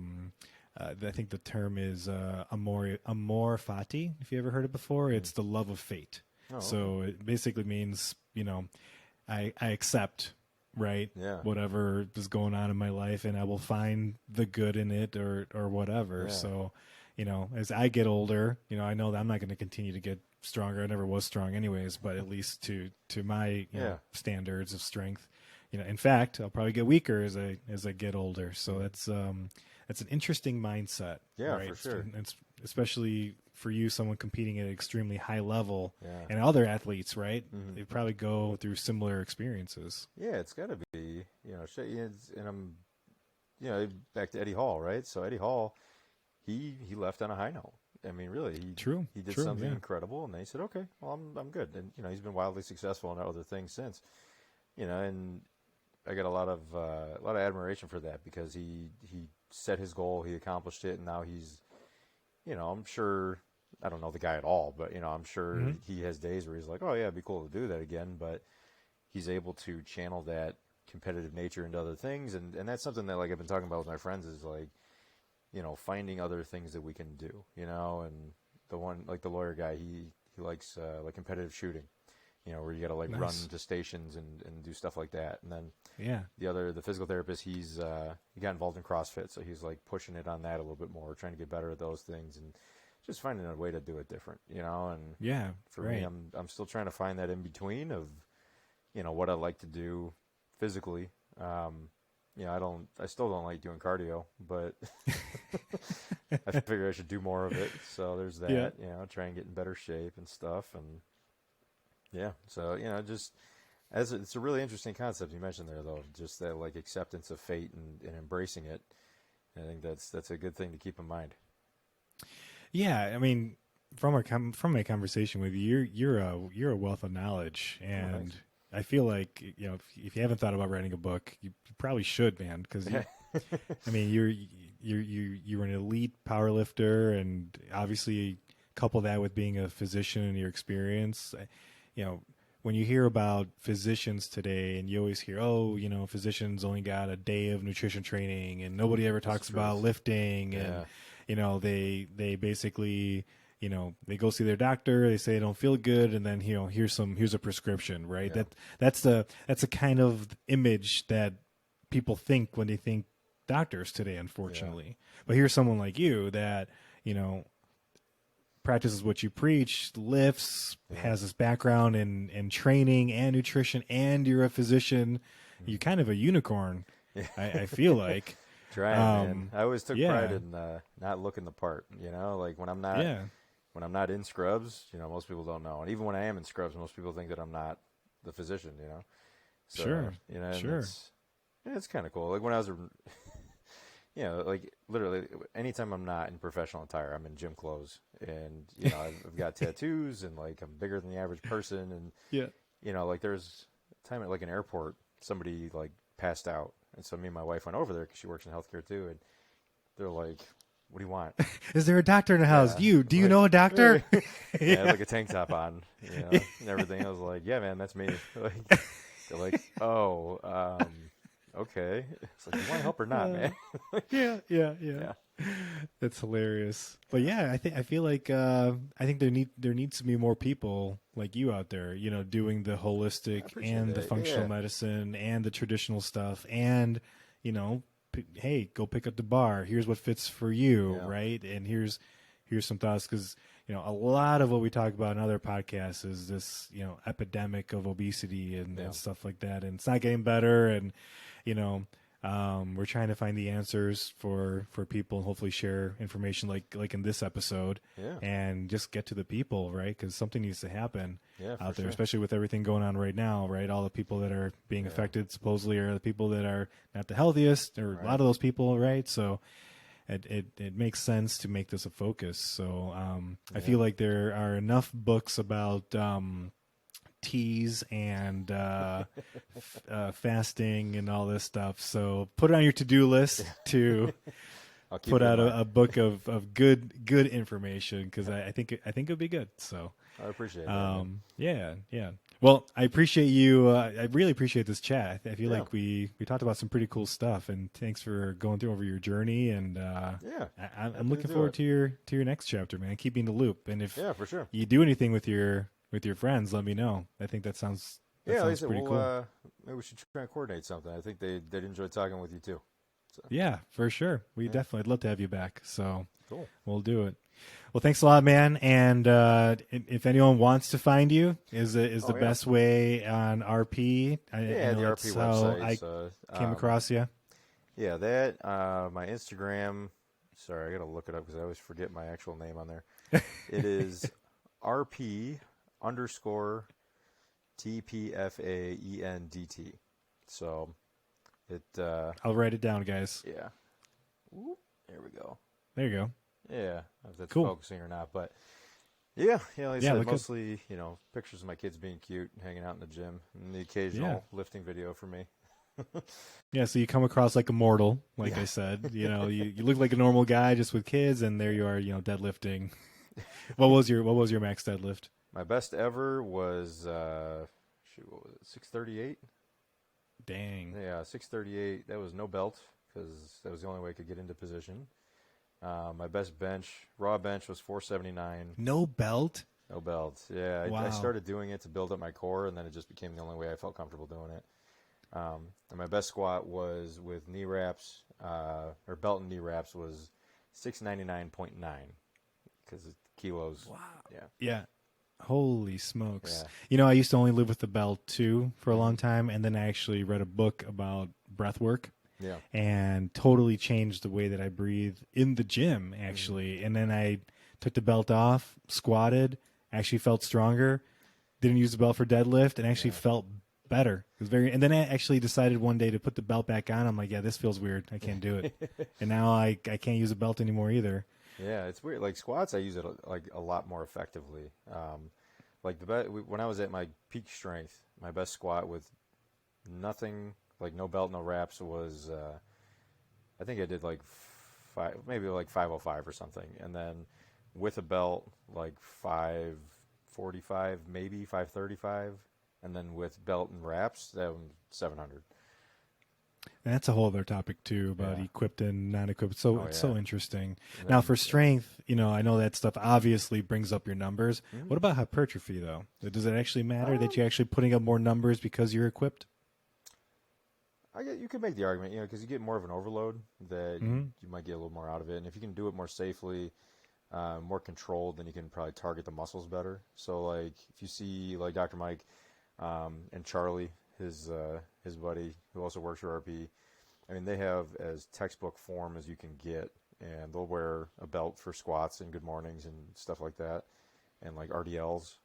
think the term is amor fati. If you ever heard it before, it's the love of fate. So it basically means I accept. Right. Yeah. Whatever is going on in my life, and I will find the good in it or whatever. Yeah. So, as I get older, I know that I'm not going to continue to get stronger. I never was strong anyways, but at least to my standards of strength, in fact, I'll probably get weaker as I get older. So that's an interesting mindset. Yeah, right? for sure. And especially for you, someone competing at an extremely high level, Yeah. and other athletes, right? They probably go through similar experiences. Yeah, it's got to be, and I'm, back to Eddie Hall, right? So Eddie Hall, he left on a high note, I mean, really, he did True, something yeah. incredible, and they said, okay, well, I'm good. And he's been wildly successful in other things since. And I got a lot of admiration for that, because he set his goal, he accomplished it, and now he's, I'm sure, I don't know the guy at all, but I'm sure he has days where he's like, oh yeah, it'd be cool to do that again, but he's able to channel that competitive nature into other things, and that's something that, like, I've been talking about with my friends, is like, finding other things that we can do, and the one, like the lawyer guy, he likes like competitive shooting, where you got to like Nice. run to stations and do stuff like that. And then Yeah. the physical therapist, he got involved in CrossFit, so he's like pushing it on that a little bit more, trying to get better at those things, and just finding a way to do it different, and Yeah. for right. me, I'm still trying to find that in between of, what I like to do physically. I still don't like doing cardio, but I figure I should do more of it. So there's that, Yeah. try and get in better shape and stuff. And yeah, so, just it's a really interesting concept you mentioned there, though, just that like acceptance of fate and embracing it. I think that's a good thing to keep in mind. Yeah. I mean, from my conversation with you, you're a wealth of knowledge, and thanks. I feel like, if you haven't thought about writing a book, you probably should, man, because I mean, you're an elite power lifter, and obviously couple that with being a physician and your experience. When you hear about physicians today, and you always hear, physicians only got a day of nutrition training, and nobody ever talks about lifting, and they basically, they go see their doctor, they say they don't feel good, and then here's a prescription, right? Yeah. That's a kind of image that people think when they think doctors today, unfortunately. Yeah. But here's someone like you that practices what you preach, lifts, has this background in training and nutrition, and you're a physician. You're kind of a unicorn. I feel like. Trying, man. I always took pride in not looking the part. Like when I'm not in scrubs, most people don't know. And even when I am in scrubs, most people think that I'm not the physician, So, sure. And Sure. It's kind of cool. Like when I was, like literally anytime I'm not in professional attire, I'm in gym clothes, and I've got tattoos, and like I'm bigger than the average person, and like there's a time at like an airport, somebody like passed out, and so me and my wife went over there because she works in healthcare too, and they're like, "What do you want?" Is there a doctor in the house? Do you know a doctor? Yeah, like a tank top on, and everything. I was like, "Yeah, man, that's me." Like, they're like, "Oh, okay." It's like, you want help or not, man? Yeah. That's hilarious. But yeah, I feel like I think there needs to be more people like you out there, doing the holistic and the functional medicine and the traditional stuff, and hey, go pick up the bar. Here's what fits for you, right? And here's some thoughts, because a lot of what we talk about in other podcasts is this epidemic of obesity and stuff like that, and it's not getting better, and we're trying to find the answers for people, and hopefully share information like in this episode, and just get to the people, right? Because something needs to happen out there, especially with everything going on right now, right? All the people that are being affected supposedly are the people that are not the healthiest, or a lot of those people, right? So it makes sense to make this a focus. So I feel like there are enough books about teas and fasting and all this stuff. So put it on your to-do list to put out a book of good information, because I think it'll be good. So I appreciate that. Yeah. Well, I appreciate you. I really appreciate this chat. I feel like we talked about some pretty cool stuff, and thanks for going through over your journey. And I'm looking forward to your next chapter, man. Keep me in the loop. And if for sure you do anything with your friends, let me know. I think that sounds sounds pretty cool. Maybe we should try and coordinate something. I think they'd enjoy talking with you too. So. Yeah, for sure. I'd love to have you back. So cool. We'll do it. Well, thanks a lot, man. And if anyone wants to find you, is the best way on RP? The RP website. I came across you. Yeah, that my Instagram. Sorry, I gotta look it up because I always forget my actual name on there. It is RP _ TPFAENDT. So it. I'll write it down, guys. Yeah. Ooh, there we go. There you go. Yeah, if that's Cool. focusing or not, but yeah, like I Yeah, said, mostly pictures of my kids being cute, hanging out in the gym, and the occasional lifting video for me. Yeah, so you come across like a mortal, like Yeah. I said. You look like a normal guy just with kids, and there you are, deadlifting. What was your max deadlift? My best ever was what was it, 638? Dang. Yeah, 638. That was no belt because that was the only way I could get into position. My best raw bench was 479. No belt? No belt. Yeah, Wow. I started doing it to build up my core, and then it just became the only way I felt comfortable doing it. And my best squat was with knee wraps, or belt and knee wraps was 699.9 because kilos. Wow. Yeah. Yeah. Holy smokes. Yeah. I used to only live with the belt too for a long time, and then I actually read a book about breath work. Yeah. And totally changed the way that I breathe in the gym, actually. And then I took the belt off, squatted, actually felt stronger, didn't use the belt for deadlift, and actually felt better. It was and then I actually decided one day to put the belt back on. I'm like, yeah, this feels weird. I can't do it. And now I can't use a belt anymore either. Yeah, it's weird. Like squats, I use it like a lot more effectively. Like when I was at my peak strength, my best squat with nothing, like no belt, no wraps, was I think I did like maybe like 505 or something, and then with a belt like 545, maybe 535, and then with belt and wraps, that was 700. And that's a whole other topic too about equipped and non-equipped. So it's so interesting. And Now then, for strength, I know that stuff obviously brings up your numbers. What about hypertrophy though? Does it actually matter that you're actually putting up more numbers because you're equipped? You could make the argument, because you get more of an overload that you might get a little more out of it, and if you can do it more safely, more controlled, then you can probably target the muscles better. So like if you see like Dr. Mike and Charlie, his buddy who also works for RP, I mean they have as textbook form as you can get, and they'll wear a belt for squats and good mornings and stuff like that, and like RDLs.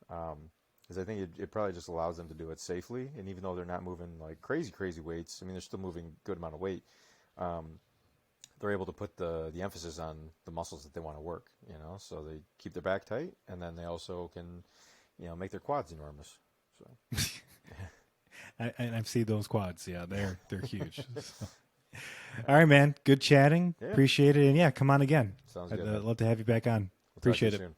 Because I think it probably just allows them to do it safely, and even though they're not moving like crazy weights, I mean they're still moving a good amount of weight. They're able to put the emphasis on the muscles that they want to work, so they keep their back tight, and then they also can, make their quads enormous. So. I've seen those quads. Yeah, they're huge. So. All right, man. Good chatting. Yeah. Appreciate it. And come on again. Sounds I'd good. love to have you back on. We'll talk to you Appreciate it. soon.